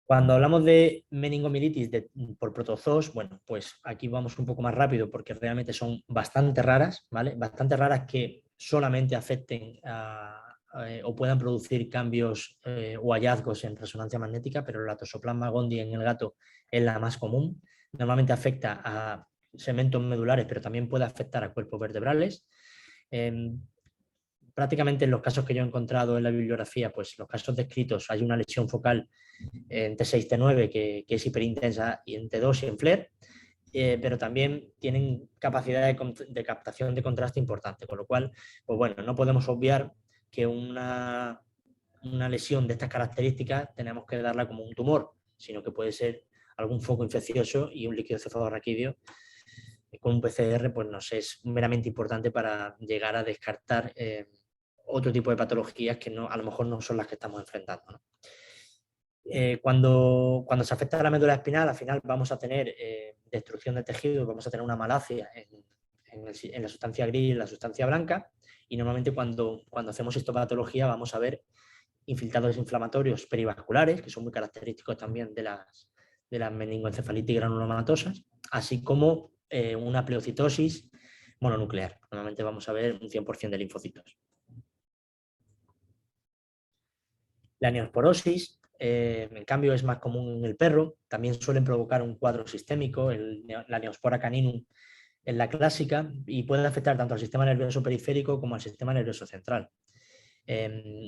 Cuando hablamos de meningomielitis por protozoos, bueno, pues aquí vamos un poco más rápido porque realmente son bastante raras, ¿vale? Bastante raras que solamente afecten o puedan producir cambios o hallazgos en resonancia magnética, pero la Toxoplasma gondii en el gato es la más común. Normalmente afecta a segmentos medulares, pero también puede afectar a cuerpos vertebrales. Prácticamente en los casos que yo he encontrado en la bibliografía, pues los casos descritos, hay una lesión focal en T6, T9 que es hiperintensa y en T2 y en FLAIR, pero también tienen capacidad de captación de contraste importante, con lo cual, pues bueno, no podemos obviar que una lesión de estas características tenemos que darla como un tumor, sino que puede ser algún foco infeccioso y un líquido cefalorraquídeo con un PCR pues nos es meramente importante para llegar a descartar otro tipo de patologías que a lo mejor no son las que estamos enfrentando, ¿no? Cuando se afecta a la médula espinal, al final vamos a tener destrucción de tejido, vamos a tener una malacia en la sustancia gris y en la sustancia blanca, y normalmente cuando hacemos histopatología vamos a ver infiltrados inflamatorios perivasculares, que son muy característicos también de las meningoencefalitis granulomatosas, así como una pleocitosis mononuclear. Normalmente vamos a ver un 100% de linfocitos. La neosporosis, en cambio, es más común en el perro. También suelen provocar un cuadro sistémico. La Neospora caninum es la clásica y puede afectar tanto al sistema nervioso periférico como al sistema nervioso central.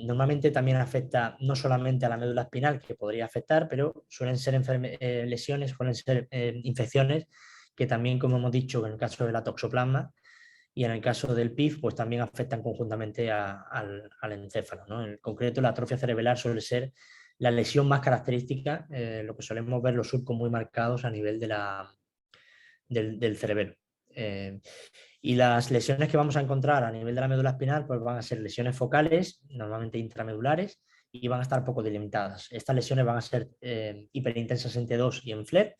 Normalmente también afecta no solamente a la médula espinal, que podría afectar, pero suelen ser lesiones, suelen ser infecciones que también, como hemos dicho, en el caso de la toxoplasma y en el caso del PIF, pues también afectan conjuntamente al encéfalo, ¿no? En concreto, la atrofia cerebelar suele ser la lesión más característica, lo que solemos ver los surcos muy marcados a nivel del cerebelo. Y las lesiones que vamos a encontrar a nivel de la médula espinal pues van a ser lesiones focales, normalmente intramedulares, y van a estar poco delimitadas. Estas lesiones van a ser hiperintensas en T2 y en FLAIR,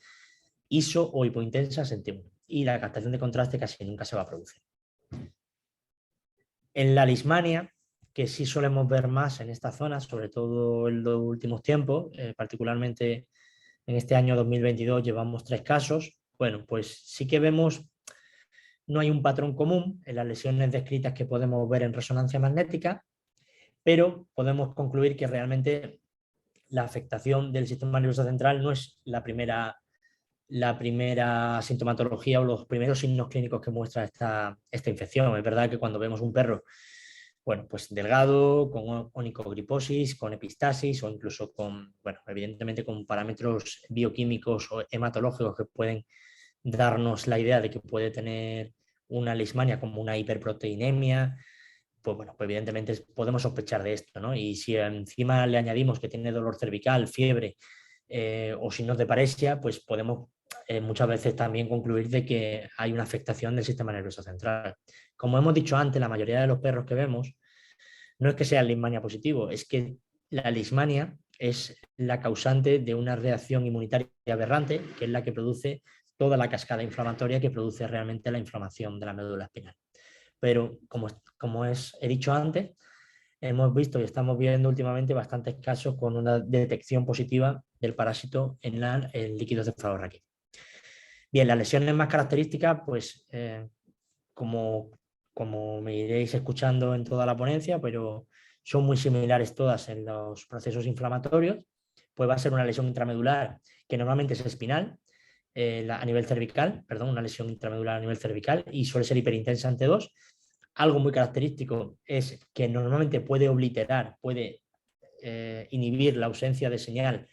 iso o hipointensas en T1. Y la captación de contraste casi nunca se va a producir. En la lismania, que sí solemos ver más en esta zona, sobre todo en los últimos tiempos, particularmente En este año 2022 llevamos 3 casos. Bueno, pues sí que vemos, no hay un patrón común en las lesiones descritas que podemos ver en resonancia magnética, pero podemos concluir que realmente la afectación del sistema nervioso central no es la primera sintomatología o los primeros signos clínicos que muestra esta infección. Es verdad que cuando vemos un perro, bueno, pues delgado, con onicogriposis, con epistasis o incluso con, bueno, evidentemente con parámetros bioquímicos o hematológicos que pueden darnos la idea de que puede tener una leishmania como una hiperproteinemia, pues bueno, pues evidentemente podemos sospechar de esto, ¿no? Y si encima le añadimos que tiene dolor cervical, fiebre o signos de paresia, pues podemos muchas veces también concluir de que hay una afectación del sistema nervioso central. Como hemos dicho antes, la mayoría de los perros que vemos no es que sea leishmania positivo, es que la leishmania es la causante de una reacción inmunitaria aberrante, que es la que produce toda la cascada inflamatoria que produce realmente la inflamación de la médula espinal. Pero he dicho antes, hemos visto y estamos viendo últimamente bastantes casos con una detección positiva del parásito en el líquido cefalorraquídeo. Bien, las lesiones más características, pues como me iréis escuchando en toda la ponencia, pero son muy similares todas en los procesos inflamatorios, pues va a ser una lesión intramedular que normalmente es espinal, a nivel cervical, perdón, una lesión intramedular a nivel cervical y suele ser hiperintensa ante 2. Algo muy característico es que normalmente puede obliterar, puede inhibir la ausencia de señal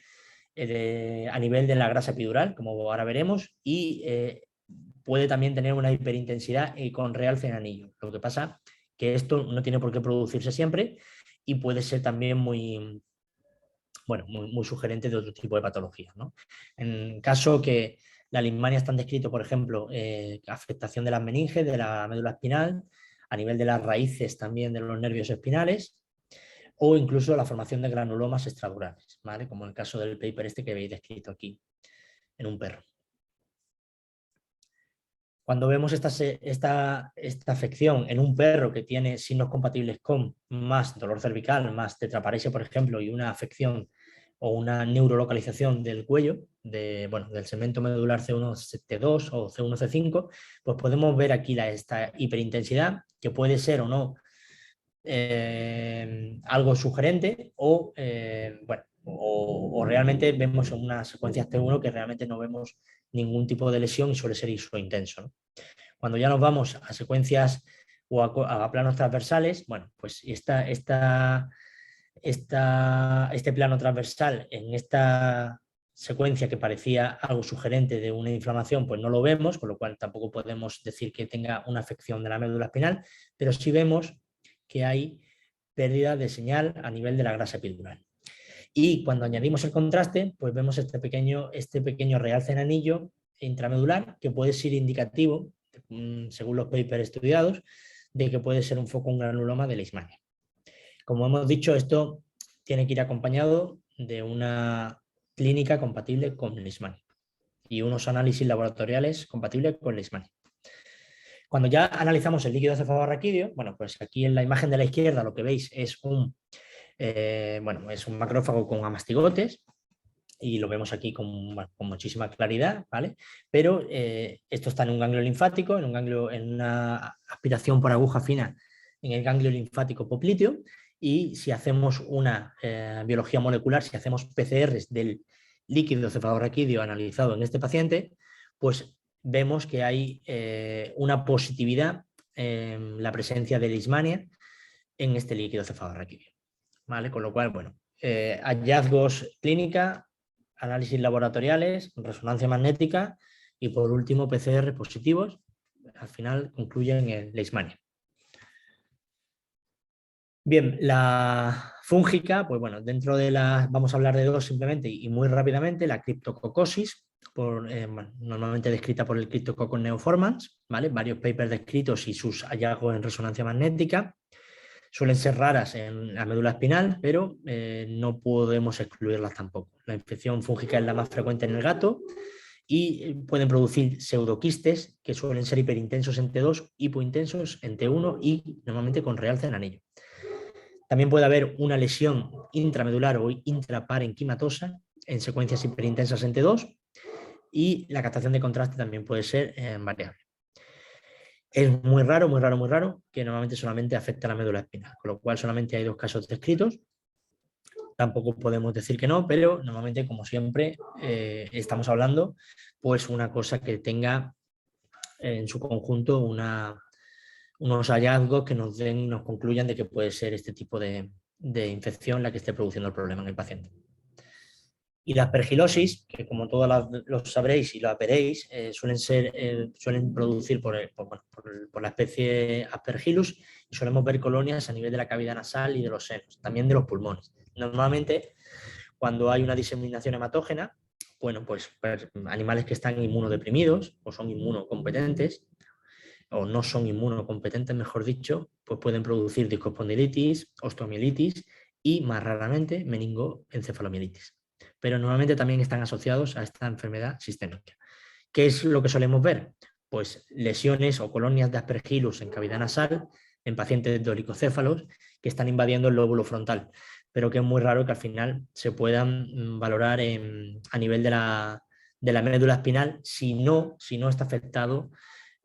a nivel de la grasa epidural, como ahora veremos, y puede también tener una hiperintensidad con realce en anillo. Lo que pasa que esto no tiene por qué producirse siempre y puede ser también muy sugerente de otro tipo de patologías, ¿no? En caso que la leishmania están descrito, por ejemplo, afectación de las meninges, de la médula espinal, a nivel de las raíces también de los nervios espinales, o incluso la formación de granulomas extradurales, ¿vale? Como en el caso del paper que veis descrito aquí en un perro. Cuando vemos esta afección en un perro que tiene signos compatibles con más dolor cervical, más tetraparesia, por ejemplo, y una afección o una neurolocalización del cuello, del segmento medular C1-T2 o C1-C5, pues podemos ver aquí esta hiperintensidad, que puede ser o no algo sugerente o realmente vemos en unas secuencias T1 que realmente no vemos ningún tipo de lesión y suele ser isointenso, ¿no? Cuando ya nos vamos a secuencias o a planos transversales, bueno, pues este plano transversal en esta secuencia que parecía algo sugerente de una inflamación, pues no lo vemos, con lo cual tampoco podemos decir que tenga una afección de la médula espinal, pero sí vemos que hay pérdida de señal a nivel de la grasa epidural. Y cuando añadimos el contraste, pues vemos este pequeño realce en anillo intramedular que puede ser indicativo, según los papers estudiados, de que puede ser un foco, un granuloma de leishmania. Como hemos dicho, esto tiene que ir acompañado de una clínica compatible con leishmania y unos análisis laboratoriales compatibles con leishmania. Cuando ya analizamos el líquido cefalorraquídeo, bueno, pues aquí en la imagen de la izquierda lo que veis es un macrófago con amastigotes y lo vemos aquí con muchísima claridad, ¿vale? Pero esto está en un ganglio linfático, en una aspiración por aguja fina en el ganglio linfático popliteo, y si hacemos una biología molecular, si hacemos PCRs del líquido cefalorraquídeo analizado en este paciente, pues vemos que hay una positividad en la presencia de leishmania en este líquido cefalorraquídeo, ¿vale? Con lo cual, bueno, hallazgos clínica, análisis laboratoriales, resonancia magnética y por último PCR positivos, al final concluyen en leishmania. Bien, la fúngica, pues bueno, dentro de vamos a hablar de dos simplemente y muy rápidamente, la criptococosis, normalmente descrita por el Cryptococcus neoformans, ¿vale? Varios papers descritos y sus hallazgos en resonancia magnética. Suelen ser raras en la médula espinal, pero no podemos excluirlas tampoco. La infección fúngica es la más frecuente en el gato y pueden producir pseudoquistes que suelen ser hiperintensos en T2, hipointensos en T1 y normalmente con realce en anillo. También puede haber una lesión intramedular o intraparenquimatosa en secuencias hiperintensas en T2 y la captación de contraste también puede ser variable. Es muy raro, muy raro, muy raro que normalmente solamente afecta a la médula espinal, con lo cual solamente hay 2 casos descritos. Tampoco podemos decir que no, pero normalmente, como siempre, estamos hablando pues una cosa que tenga en su conjunto unos hallazgos que nos concluyan de que puede ser este tipo de infección la que esté produciendo el problema en el paciente. Y la aspergilosis, que como todos lo sabréis y lo veréis, suelen producir por la especie Aspergillus y solemos ver colonias a nivel de la cavidad nasal y de los senos, también de los pulmones. Normalmente, cuando hay una diseminación hematógena, bueno, pues animales que están inmunodeprimidos o son inmunocompetentes, o no son inmunocompetentes, mejor dicho, pues pueden producir discospondilitis, osteomielitis y, más raramente, meningoencefalomielitis. Pero normalmente también están asociados a esta enfermedad sistémica. ¿Qué es lo que solemos ver? Pues lesiones o colonias de Aspergillus en cavidad nasal en pacientes dolicocéfalos que están invadiendo el lóbulo frontal, pero que es muy raro que al final se puedan valorar a nivel de la médula espinal si no está afectado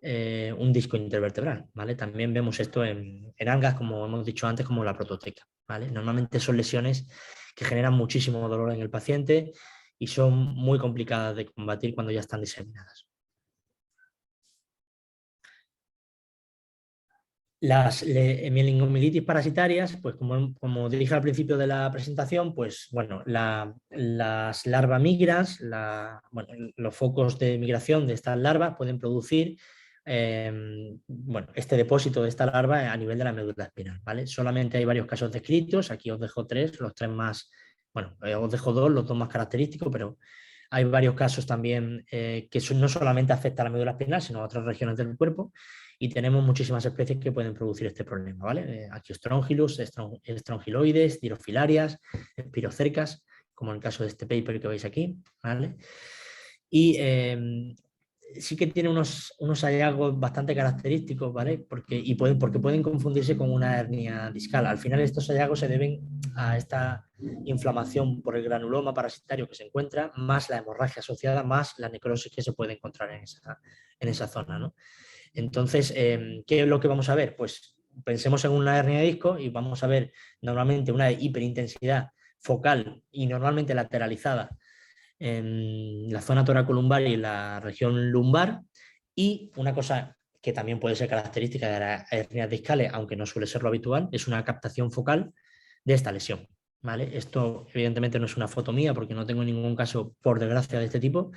un disco intervertebral, ¿vale? También vemos esto en algas, como hemos dicho antes, como la prototeca, ¿vale? Normalmente son lesiones que generan muchísimo dolor en el paciente y son muy complicadas de combatir cuando ya están diseminadas. Las meningomielitis parasitarias, pues como dije al principio de la presentación, pues bueno, las larvas migras, los focos de migración de estas larvas pueden producir este depósito de esta larva a nivel de la médula espinal, ¿vale? Solamente hay varios casos descritos, aquí os dejo 3, los 3 más, bueno, os dejo 2, los 2 más característicos, pero hay varios casos también que no solamente afecta a la médula espinal, sino a otras regiones del cuerpo, y tenemos muchísimas especies que pueden producir este problema, ¿vale? Achyostronchylus, estrongiloides, dirofilarias, espirocercas, como en el caso de este paper que veis aquí, ¿vale? Y sí que tiene unos hallazgos bastante característicos, ¿vale? Porque pueden confundirse con una hernia discal. Al final estos hallazgos se deben a esta inflamación por el granuloma parasitario que se encuentra, más la hemorragia asociada, más la necrosis que se puede encontrar en esa zona, ¿no? Entonces, ¿qué es lo que vamos a ver? Pues pensemos en una hernia de disco y vamos a ver normalmente una hiperintensidad focal y normalmente lateralizada en la zona toracolumbar y en la región lumbar, y una cosa que también puede ser característica de las hernias discales, aunque no suele ser lo habitual, es una captación focal de esta lesión, ¿vale? Esto evidentemente no es una foto mía porque no tengo ningún caso, por desgracia, de este tipo,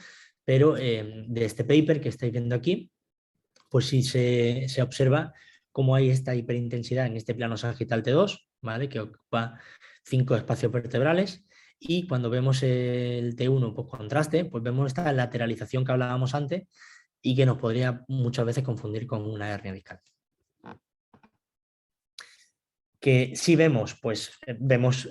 pero de este paper que estáis viendo aquí, pues sí se observa cómo hay esta hiperintensidad en este plano sagital T2, ¿vale? Que ocupa 5 espacios vertebrales, y cuando vemos el T1 por contraste, pues vemos esta lateralización que hablábamos antes y que nos podría muchas veces confundir con una hernia discal. Que sí vemos, pues vemos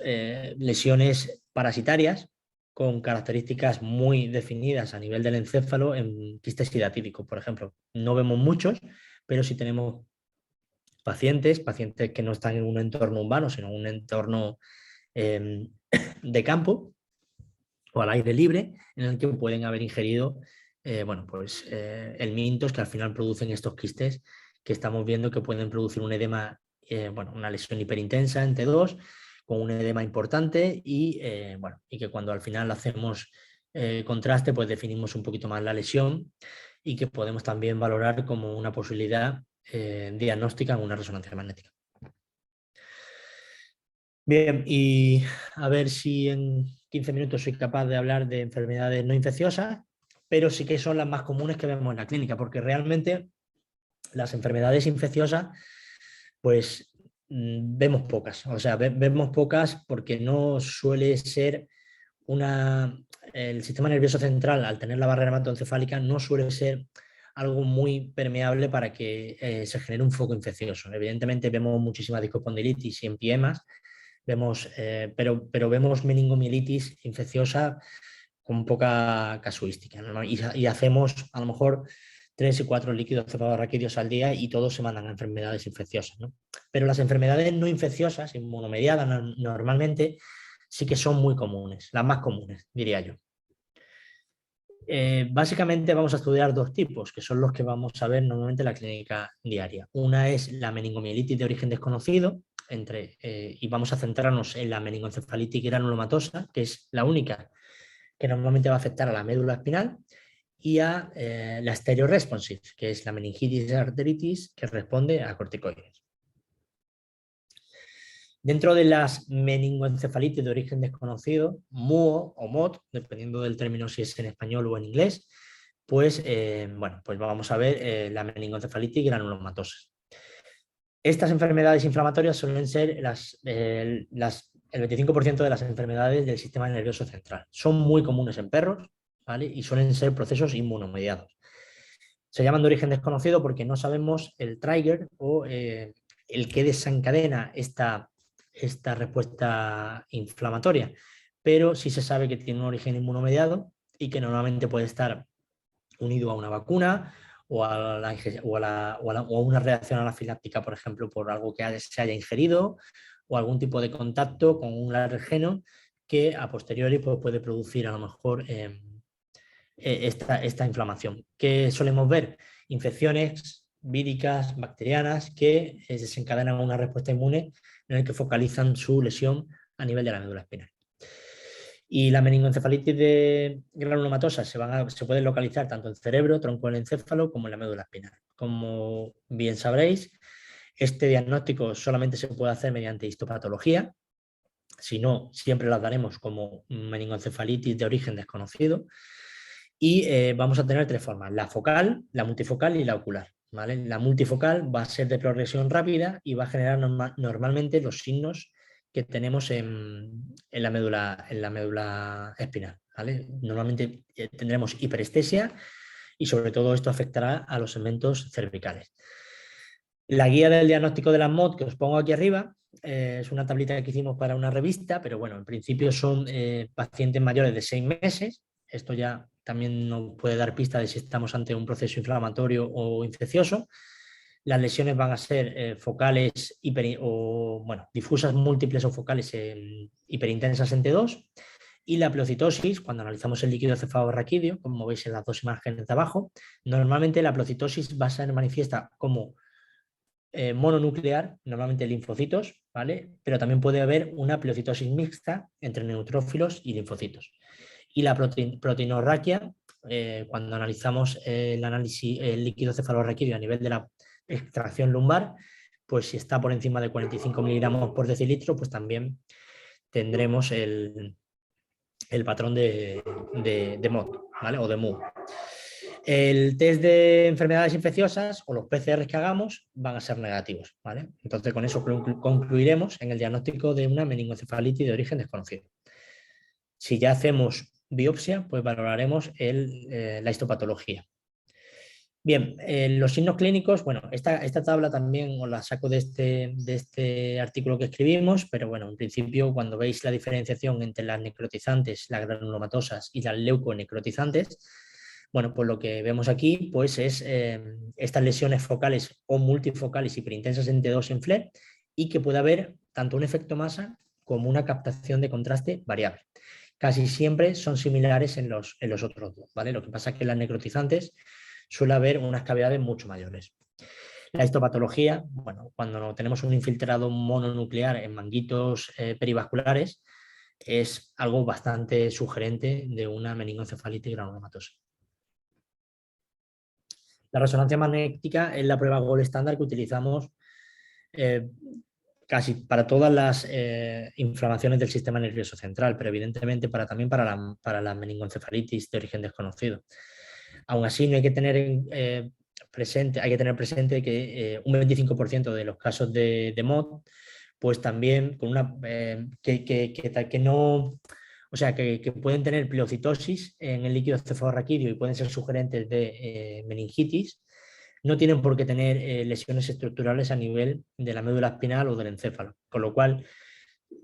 lesiones parasitarias con características muy definidas a nivel del encéfalo en quistes hidatídicos, por ejemplo. No vemos muchos, pero sí tenemos pacientes que no están en un entorno urbano, sino en un entorno de campo o al aire libre, en el que pueden haber ingerido helmintos que al final producen estos quistes que estamos viendo que pueden producir un edema, una lesión hiperintensa en T2, con un edema importante y que cuando al final hacemos contraste, pues definimos un poquito más la lesión y que podemos también valorar como una posibilidad diagnóstica en una resonancia magnética. Bien, y a ver si en 15 minutos soy capaz de hablar de enfermedades no infecciosas, pero sí que son las más comunes que vemos en la clínica, porque realmente las enfermedades infecciosas, pues vemos pocas. O sea, vemos pocas porque no suele ser el sistema nervioso central, al tener la barrera hematoencefálica, no suele ser algo muy permeable para que se genere un foco infeccioso. Evidentemente vemos muchísima discospondilitis y empiemas, pero vemos meningomielitis infecciosa con poca casuística, ¿no? Y hacemos a lo mejor 3 y 4 líquidos cefalorraquídeos al día y todos se mandan a enfermedades infecciosas, ¿no? Pero las enfermedades no infecciosas, inmunomediadas, normalmente sí que son muy comunes, las más comunes, diría yo. Básicamente vamos a estudiar dos tipos, que son los que vamos a ver normalmente en la clínica diaria. Una es la meningomielitis de origen desconocido, y vamos a centrarnos en la meningoencefalitis granulomatosa, que es la única que normalmente va a afectar a la médula espinal, y a la stereoresponsive, que es la meningitis arteritis que responde a corticoides. Dentro de las meningoencefalitis de origen desconocido, MUO o MOD, dependiendo del término si es en español o en inglés, pues, pues vamos a ver la meningoencefalitis granulomatosa. Estas enfermedades inflamatorias suelen ser el 25% de las enfermedades del sistema nervioso central. Son muy comunes en perros, ¿vale? Y suelen ser procesos inmunomediados. Se llaman de origen desconocido porque no sabemos el trigger o el que desencadena esta respuesta inflamatoria, pero sí se sabe que tiene un origen inmunomediado y que normalmente puede estar unido a una vacuna o a una reacción anafiláctica, por ejemplo, por algo que se haya ingerido o algún tipo de contacto con un alergeno que a posteriori pues, puede producir a lo mejor esta inflamación. ¿Qué solemos ver? Infecciones víricas, bacterianas, que desencadenan una respuesta inmune en la que focalizan su lesión a nivel de la médula espinal. Y la meningoencefalitis de granulomatosa se puede localizar tanto en cerebro, tronco del encéfalo, como en la médula espinal. Como bien sabréis, este diagnóstico solamente se puede hacer mediante histopatología, si no, siempre las daremos como meningoencefalitis de origen desconocido. Y vamos a tener tres formas: la focal, la multifocal y la ocular. ¿Vale? La multifocal va a ser de progresión rápida y va a generar normalmente los signos que tenemos en la médula espinal. ¿Vale? Normalmente tendremos hiperestesia y sobre todo esto afectará a los segmentos cervicales. La guía del diagnóstico de las MOD que os pongo aquí arriba es una tablita que hicimos para una revista, pero bueno, en principio son pacientes mayores de 6 meses. Esto ya también nos puede dar pista de si estamos ante un proceso inflamatorio o infeccioso. Las lesiones van a ser focales difusas múltiples o focales hiperintensas en T2. Y la pleocitosis, cuando analizamos el líquido cefalorraquídeo, como veis en las dos imágenes de abajo, normalmente la pleocitosis va a ser manifiesta como mononuclear, normalmente linfocitos, ¿vale? Pero también puede haber una pleocitosis mixta entre neutrófilos y linfocitos. Y la proteinorraquia, cuando analizamos el líquido cefalorraquídeo a nivel de la extracción lumbar, pues si está por encima de 45 miligramos por decilitro, pues también tendremos el patrón de MOD, ¿vale? O de MU. El test de enfermedades infecciosas o los PCR que hagamos van a ser negativos, ¿vale? Entonces con eso concluiremos en el diagnóstico de una meningoencefalitis de origen desconocido. Si ya hacemos biopsia, pues valoraremos la histopatología. Bien, los signos clínicos, bueno, esta tabla también os la saco de este artículo que escribimos, pero bueno, en principio cuando veis la diferenciación entre las necrotizantes, las granulomatosas y las leuconecrotizantes, bueno, pues lo que vemos aquí pues es estas lesiones focales o multifocales hiperintensas en T2 en FLER y que puede haber tanto un efecto masa como una captación de contraste variable. Casi siempre son similares en los otros dos, ¿vale? Lo que pasa es que en las necrotizantes suele haber unas cavidades mucho mayores. La histopatología, bueno, cuando tenemos un infiltrado mononuclear en manguitos perivasculares, es algo bastante sugerente de una meningoencefalitis granulomatosa. La resonancia magnética es la prueba gold estándar que utilizamos casi para todas las inflamaciones del sistema nervioso central, pero evidentemente también para la meningoencefalitis de origen desconocido. Aún así, no hay que tener presente que un 25% de los casos de MOD, pues también con que pueden tener pleocitosis en el líquido cefalorraquídeo y pueden ser sugerentes de meningitis, no tienen por qué tener lesiones estructurales a nivel de la médula espinal o del encéfalo, con lo cual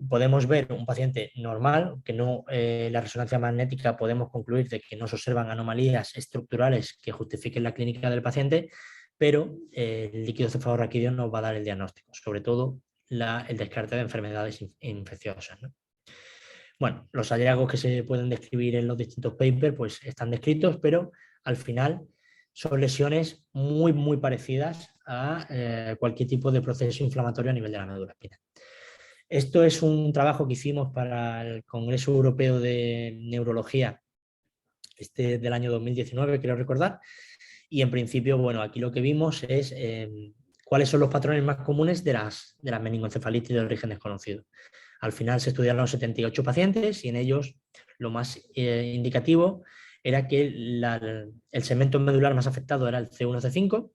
podemos ver un paciente normal, que no, la resonancia magnética podemos concluir de que no se observan anomalías estructurales que justifiquen la clínica del paciente, pero el líquido cefalorraquídeo nos va a dar el diagnóstico, sobre todo el descarte de enfermedades infecciosas, ¿no? Bueno, los hallazgos que se pueden describir en los distintos papers pues están descritos, pero al final son lesiones muy, muy parecidas a cualquier tipo de proceso inflamatorio a nivel de la médula espinal. Esto es un trabajo que hicimos para el Congreso Europeo de Neurología del año 2019, quiero recordar, y en principio, bueno, aquí lo que vimos es cuáles son los patrones más comunes de las meningoencefalitis de origen desconocido. Al final se estudiaron 78 pacientes y en ellos lo más indicativo era que el segmento medular más afectado era el C1-C5,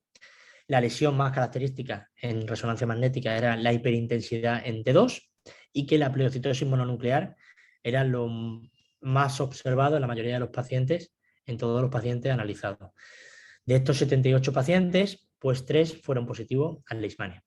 la lesión más característica en resonancia magnética era la hiperintensidad en T2 y que la pleocitosis mononuclear era lo más observado en la mayoría de los pacientes, en todos los pacientes analizados. De estos 78 pacientes, pues 3 fueron positivos a Leishmania.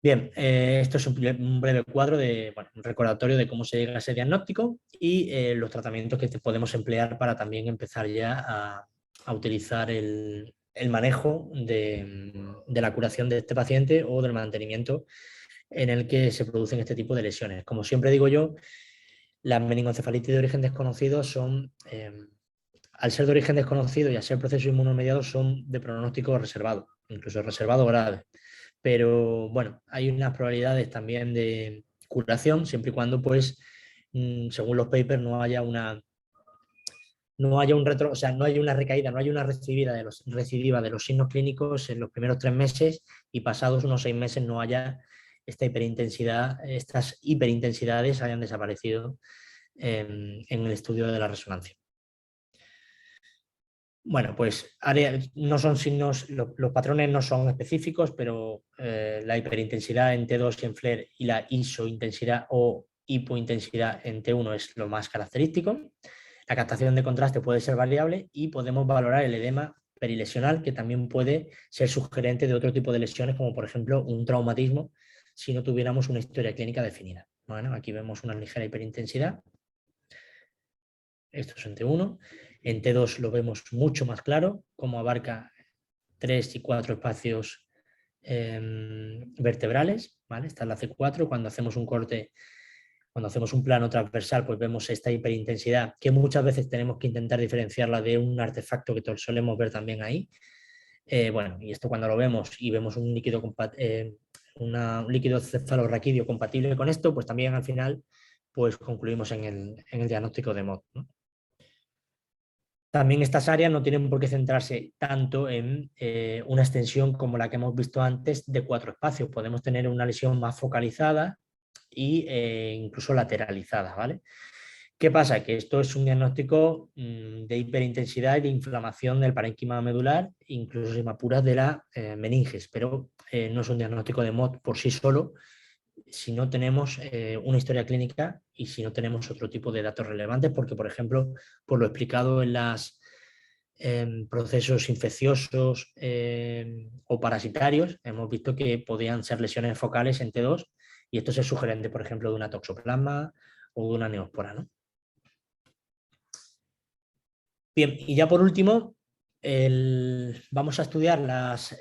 Bien, esto es un breve cuadro de un recordatorio de cómo se llega a ese diagnóstico y los tratamientos que podemos emplear para también empezar ya a utilizar el manejo de la curación de este paciente o del mantenimiento en el que se producen este tipo de lesiones. Como siempre digo yo, las meningoencefalitis de origen desconocido son, al ser de origen desconocido y al ser procesos inmunomediados, son de pronóstico reservado, incluso reservado grave. Pero bueno, hay unas probabilidades también de curación, siempre y cuando, pues, según los papers, no haya una recaída, no haya una recidiva de los signos clínicos en los primeros 3 meses y pasados unos 6 meses no haya estas hiperintensidades hayan desaparecido en el estudio de la resonancia. Bueno, pues no son signos, los patrones no son específicos, pero la hiperintensidad en T2 y en FLAIR y la isointensidad o hipointensidad en T1 es lo más característico. La captación de contraste puede ser variable y podemos valorar el edema perilesional, que también puede ser sugerente de otro tipo de lesiones, como por ejemplo un traumatismo, si no tuviéramos una historia clínica definida. Bueno, aquí vemos una ligera hiperintensidad. Esto es en T1. En T2 lo vemos mucho más claro, como abarca 3 y 4 espacios vertebrales, ¿vale? Esta es la C4. Cuando hacemos un corte, cuando hacemos un plano transversal, pues vemos esta hiperintensidad, que muchas veces tenemos que intentar diferenciarla de un artefacto que solemos ver también ahí. Bueno, y esto cuando lo vemos y vemos un líquido, un líquido cefalorraquídeo compatible con esto, pues también al final pues concluimos en el diagnóstico de MOD, ¿no? También estas áreas no tienen por qué centrarse tanto en una extensión como la que hemos visto antes de 4 espacios. Podemos tener una lesión más focalizada e incluso lateralizada, ¿vale? ¿Qué pasa? Que esto es un diagnóstico de hiperintensidad y de inflamación del parénquima medular, incluso si me apuras de la meninges, pero no es un diagnóstico de MOD por sí solo, si no tenemos una historia clínica y si no tenemos otro tipo de datos relevantes, porque, por ejemplo, por lo explicado en los procesos infecciosos o parasitarios, hemos visto que podían ser lesiones focales en T2 y esto es sugerente, por ejemplo, de una toxoplasma o de una neospora, ¿no? Bien, y ya por último, vamos a estudiar las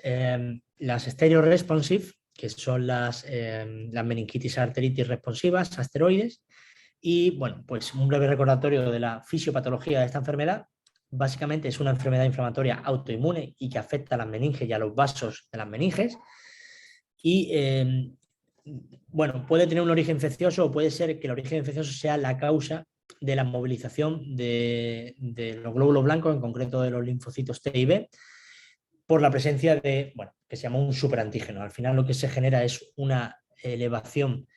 stereo-responsive, que son las meningitis arteritis responsivas, asteroides. Y bueno, pues un breve recordatorio de la fisiopatología de esta enfermedad. Básicamente es una enfermedad inflamatoria autoinmune y que afecta a las meninges y a los vasos de las meninges. Y bueno, puede tener un origen infeccioso o puede ser que el origen infeccioso sea la causa de la movilización de los glóbulos blancos, en concreto de los linfocitos T y B, por la presencia de, bueno, que se llama un superantígeno. Al final lo que se genera es una elevación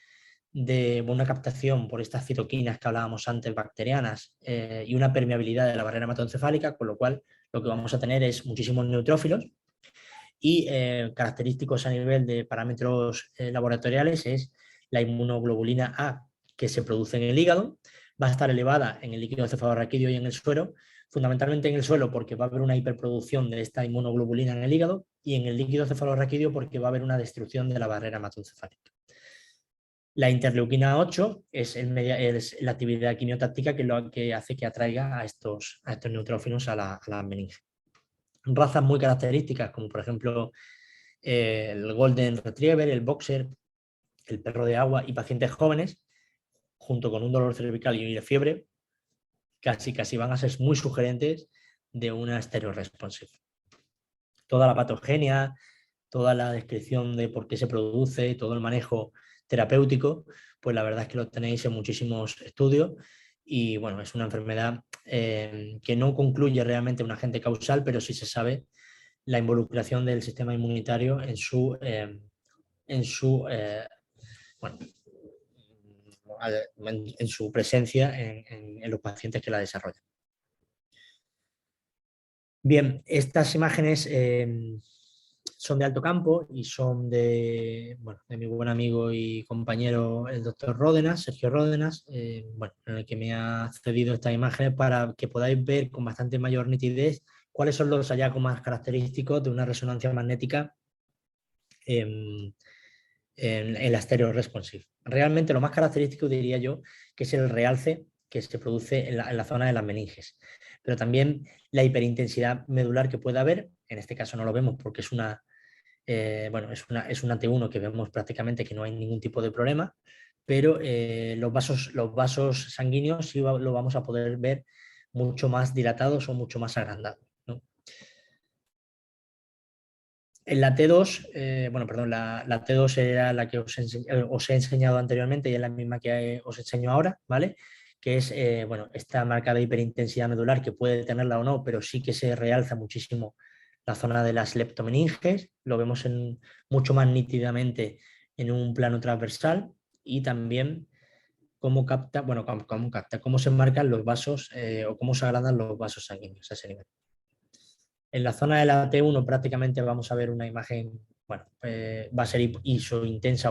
de una captación por estas citoquinas que hablábamos antes, bacterianas, y una permeabilidad de la barrera hematoencefálica, con lo cual lo que vamos a tener es muchísimos neutrófilos y característicos a nivel de parámetros laboratoriales es la inmunoglobulina A, que se produce en el hígado, va a estar elevada en el líquido cefalorraquídeo y en el suero, fundamentalmente en el suelo porque va a haber una hiperproducción de esta inmunoglobulina en el hígado y en el líquido cefalorraquídeo porque va a haber una destrucción de la barrera hematoencefálica. La interleuquina 8 es la actividad quimiotáctica que hace que atraiga a estos neutrófilos a la meninge. Razas muy características como por ejemplo el Golden Retriever, el Boxer, el perro de agua y pacientes jóvenes junto con un dolor cervical y fiebre, casi van a ser muy sugerentes de una estereoresponsive. Toda la patogenia, toda la descripción de por qué se produce, todo el manejo terapéutico, pues la verdad es que lo tenéis en muchísimos estudios y bueno, es una enfermedad que no concluye realmente un agente causal, pero sí se sabe la involucración del sistema inmunitario en su bueno, en su presencia en los pacientes que la desarrollan. Bien, estas imágenes son de alto campo y son de mi buen amigo y compañero, el doctor Ródenas, Sergio Ródenas, en el que me ha cedido estas imágenes para que podáis ver con bastante mayor nitidez cuáles son los hallazgos más característicos de una resonancia magnética en la estereoresponsive. Realmente lo más característico diría yo que es el realce que se produce en la zona de las meninges, pero también la hiperintensidad medular que puede haber. En este caso no lo vemos porque es una T1 que vemos prácticamente que no hay ningún tipo de problema, pero los vasos sanguíneos sí lo vamos a poder ver mucho más dilatados o mucho más agrandados, ¿no? En la T2, la T2 era la que os he enseñado anteriormente y es la misma que os enseño ahora, ¿vale? Que es esta marca de hiperintensidad medular, que puede tenerla o no, pero sí que se realza muchísimo la zona de las leptomeninges, lo vemos mucho más nítidamente en un plano transversal y también cómo cómo se marcan los vasos o cómo se agrandan los vasos sanguíneos a ese nivel. En la zona de la T1 prácticamente vamos a ver una imagen, va a ser isointensa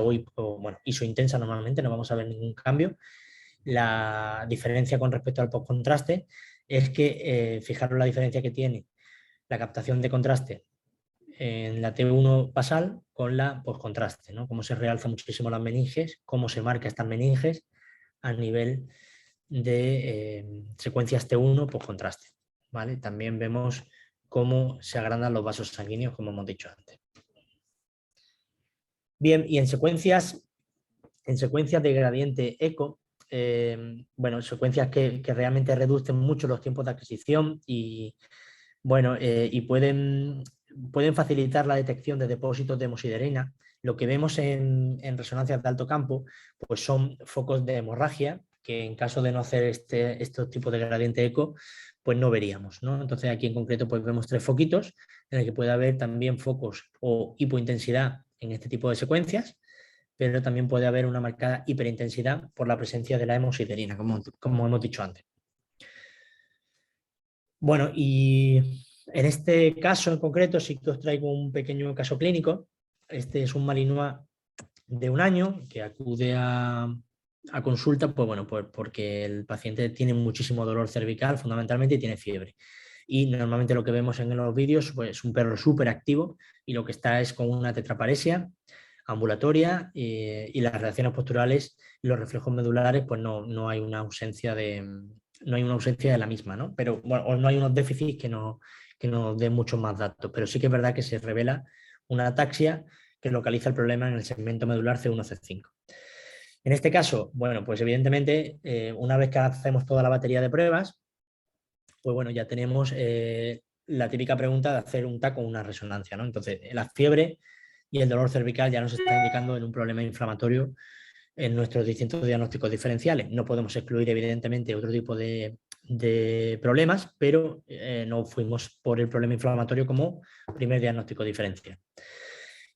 isointensa normalmente, no vamos a ver ningún cambio. La diferencia con respecto al postcontraste es que, fijaros la diferencia que tiene la captación de contraste en la T1 basal con la postcontraste, ¿no? Cómo se realza muchísimo las meninges, cómo se marca estas meninges a nivel de secuencias T1 postcontraste, ¿vale? También vemos cómo se agrandan los vasos sanguíneos, como hemos dicho antes. Bien, y en secuencias de gradiente eco, secuencias que realmente reducen mucho los tiempos de adquisición y pueden facilitar la detección de depósitos de hemosiderina. Lo que vemos en resonancias de alto campo pues son focos de hemorragia que en caso de no hacer estos tipos de gradiente eco pues no veríamos, ¿no? Entonces aquí en concreto pues vemos 3 foquitos en el que puede haber también focos o hipointensidad en este tipo de secuencias, pero también puede haber una marcada hiperintensidad por la presencia de la hemosiderina, como hemos dicho antes. Bueno, y en este caso en concreto sí que os traigo un pequeño caso clínico. Este es un Malinois de 1 año que acude a consulta pues porque el paciente tiene muchísimo dolor cervical fundamentalmente y tiene fiebre. Y normalmente lo que vemos en los vídeos pues, es un perro súper activo y lo que está es con una tetraparesia ambulatoria y las reacciones posturales y los reflejos medulares pues no hay una ausencia de la misma, ¿no? Pero o no hay unos déficits que nos den muchos más datos, pero sí que es verdad que se revela una ataxia que localiza el problema en el segmento medular C1-C5. En este caso, pues evidentemente, una vez que hacemos toda la batería de pruebas, pues ya tenemos la típica pregunta de hacer un TAC o una resonancia, ¿no? Entonces, la fiebre y el dolor cervical ya nos está indicando en un problema inflamatorio en nuestros distintos diagnósticos diferenciales. No podemos excluir, evidentemente, otro tipo de problemas, pero no fuimos por el problema inflamatorio como primer diagnóstico diferencial.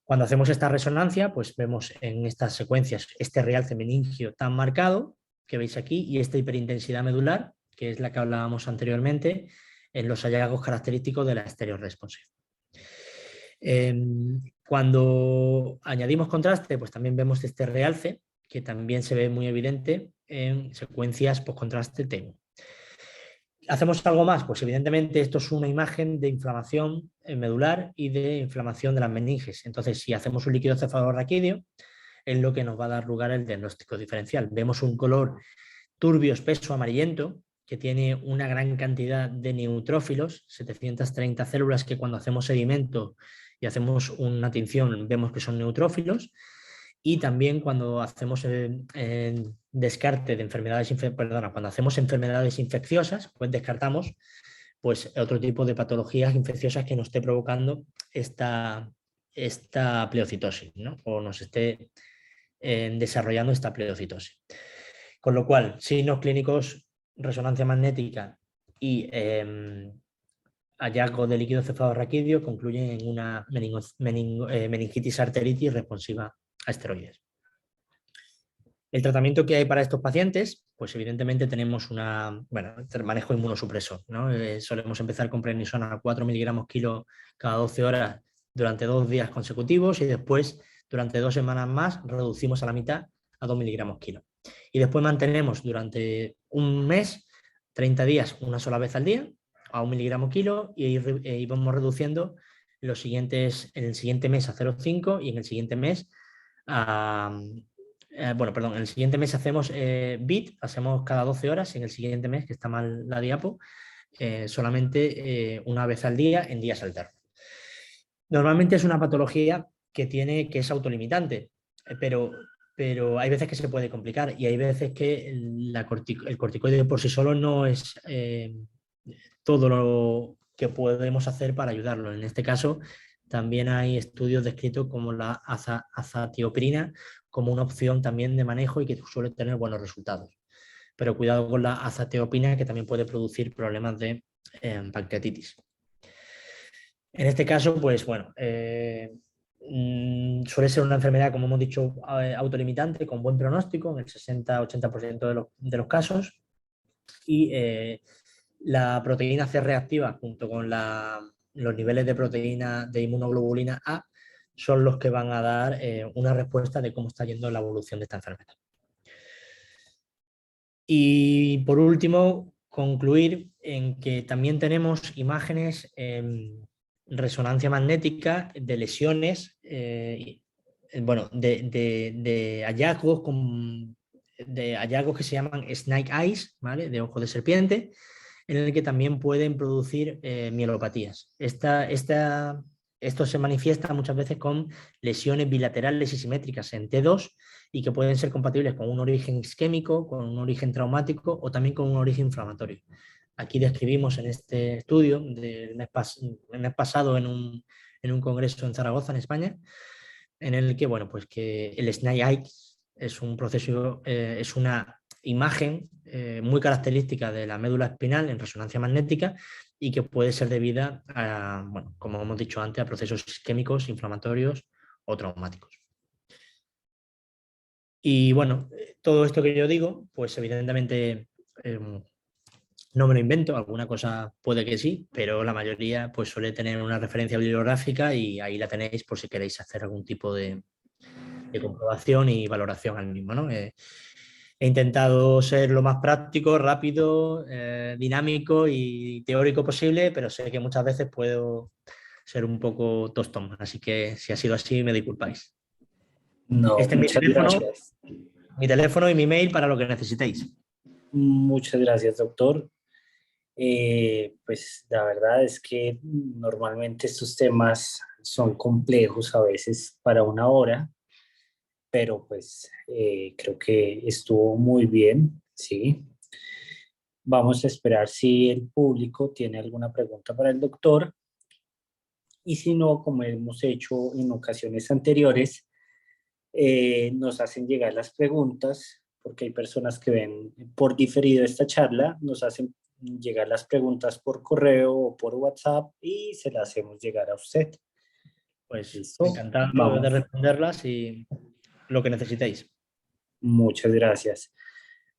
Cuando hacemos esta resonancia, pues vemos en estas secuencias este realce meningio tan marcado que veis aquí y esta hiperintensidad medular, que es la que hablábamos anteriormente, en los hallazgos característicos de la estereoresponsive. Cuando añadimos contraste, pues también vemos este realce, que también se ve muy evidente en secuencias postcontraste T1. ¿Hacemos algo más? Pues evidentemente esto es una imagen de inflamación medular y de inflamación de las meninges. Entonces, si hacemos un líquido cefalorraquídeo, es lo que nos va a dar lugar al diagnóstico diferencial. Vemos un color turbio, espeso, amarillento, que tiene una gran cantidad de neutrófilos, 730 células que cuando hacemos sedimento y hacemos una tinción vemos que son neutrófilos. Y también cuando hacemos descarte de enfermedades, cuando hacemos enfermedades infecciosas, pues descartamos pues, otro tipo de patologías infecciosas que nos esté provocando esta pleocitosis, ¿no? O nos esté desarrollando esta pleocitosis. Con lo cual, signos clínicos, resonancia magnética y hallazgo de líquido cefalorraquídeo concluyen en una meningitis arteritis responsiva a esteroides. El tratamiento que hay para estos pacientes, pues evidentemente tenemos el manejo inmunosupresor, ¿no? Solemos empezar con prednisona a 4 miligramos kilo cada 12 horas durante 2 días consecutivos y después, durante 2 semanas más, reducimos a la mitad a 2 miligramos kilo. Y después mantenemos durante un mes, 30 días, una sola vez al día, a 1 miligramo kilo y vamos reduciendo en el siguiente mes a 0,5 y en el siguiente mes en el siguiente mes hacemos BIT, hacemos cada 12 horas, y en el siguiente mes, que está mal la diapo, solamente una vez al día en días alternos. Normalmente es una patología que es autolimitante, pero hay veces que se puede complicar y hay veces que el corticoide por sí solo no es todo lo que podemos hacer para ayudarlo. En este caso, también hay estudios descritos como la azatioprina como una opción también de manejo y que suele tener buenos resultados. Pero cuidado con la azatioprina, que también puede producir problemas de pancreatitis. En este caso, pues bueno, suele ser una enfermedad, como hemos dicho, autolimitante, con buen pronóstico en el 60-80% de los casos. Y la proteína C reactiva junto con los niveles de proteína de inmunoglobulina A son los que van a dar una respuesta de cómo está yendo la evolución de esta enfermedad. Y por último, concluir en que también tenemos imágenes en resonancia magnética de lesiones, de hallazgos que se llaman snake eyes, ¿vale? De ojo de serpiente, en el que también pueden producir mielopatías. Esto se manifiesta muchas veces con lesiones bilaterales y simétricas en T2 y que pueden ser compatibles con un origen isquémico, con un origen traumático o también con un origen inflamatorio. Aquí describimos en este estudio del mes pasado en un congreso en Zaragoza, en España, en el que, bueno, pues que el snake eye es un proceso, es una imagen muy característica de la médula espinal en resonancia magnética y que puede ser debida a, bueno, como hemos dicho antes, a procesos isquémicos, inflamatorios o traumáticos. Y bueno, todo esto que yo digo, pues evidentemente no me lo invento, alguna cosa puede que sí, pero la mayoría pues suele tener una referencia bibliográfica y ahí la tenéis por si queréis hacer algún tipo de comprobación y valoración al mismo, ¿no? He intentado ser lo más práctico, rápido, dinámico y teórico posible, pero sé que muchas veces puedo ser un poco tostón, así que si ha sido así, me disculpáis. No, Este es muchas gracias. mi teléfono y mi mail para lo que necesitéis. Muchas gracias, doctor. Pues la verdad es que normalmente estos temas son complejos a veces para una hora, pero pues creo que estuvo muy bien, ¿sí? Vamos a esperar si el público tiene alguna pregunta para el doctor y si no, como hemos hecho en ocasiones anteriores, nos hacen llegar las preguntas, porque hay personas que ven por diferido esta charla, nos hacen llegar las preguntas por correo o por WhatsApp y se las hacemos llegar a usted. Pues ¿Listo? encantado Vamos. de responderlas y lo que necesitéis. Muchas gracias.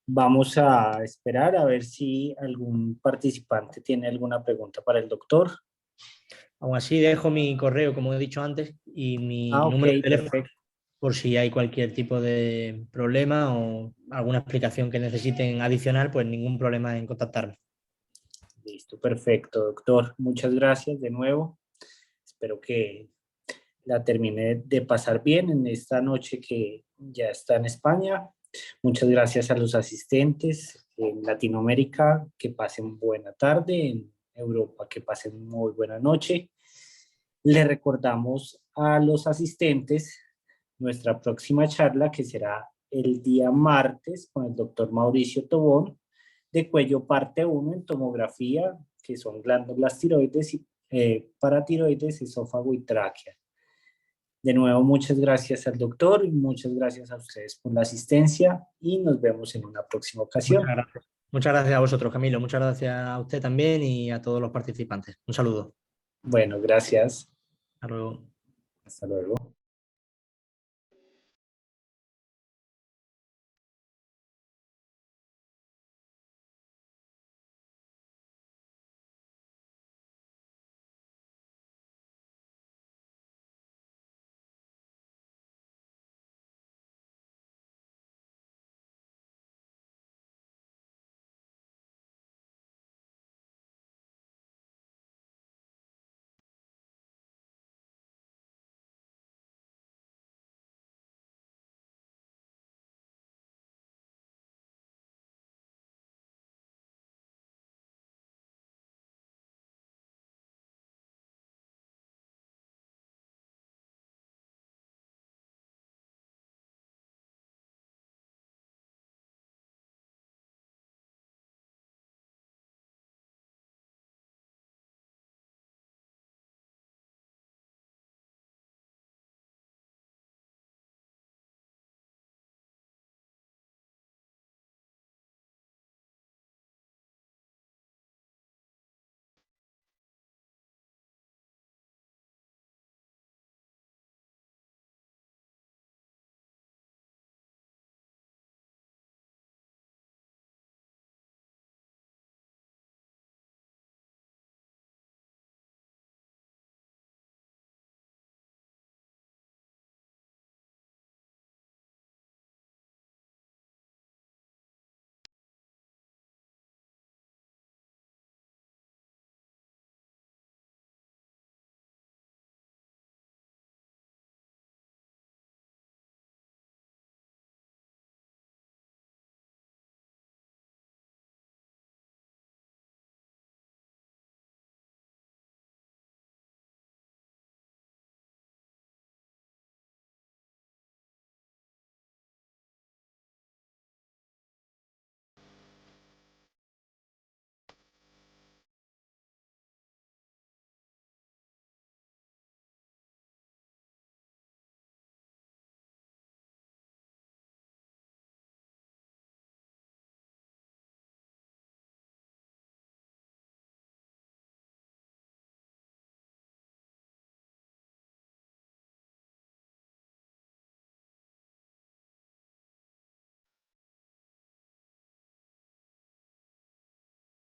Vamos a esperar a ver si algún participante tiene alguna pregunta para el doctor. Aún así, dejo mi correo, como he dicho antes, y mi número de Ok, teléfono perfecto. por si hay cualquier tipo de problema o alguna explicación que necesiten adicional, pues ningún problema en contactarme. Listo, perfecto, doctor. Muchas gracias de nuevo. Espero que la termine de pasar bien en esta noche que ya está en España. Muchas gracias a los asistentes en Latinoamérica, que pasen buena tarde, en Europa que pasen muy buena noche. Le recordamos a los asistentes nuestra próxima charla, que será el día martes con el doctor Mauricio Tobón, de cuello parte 1 en tomografía, que son glándulas tiroides, paratiroides, esófago y tráquea. De nuevo, muchas gracias al doctor y muchas gracias a ustedes por la asistencia y nos vemos en una próxima ocasión. Muchas gracias. Muchas gracias a vosotros, Camilo. Muchas gracias a usted también y a todos los participantes. Un saludo. Bueno, gracias. Hasta luego. Hasta luego.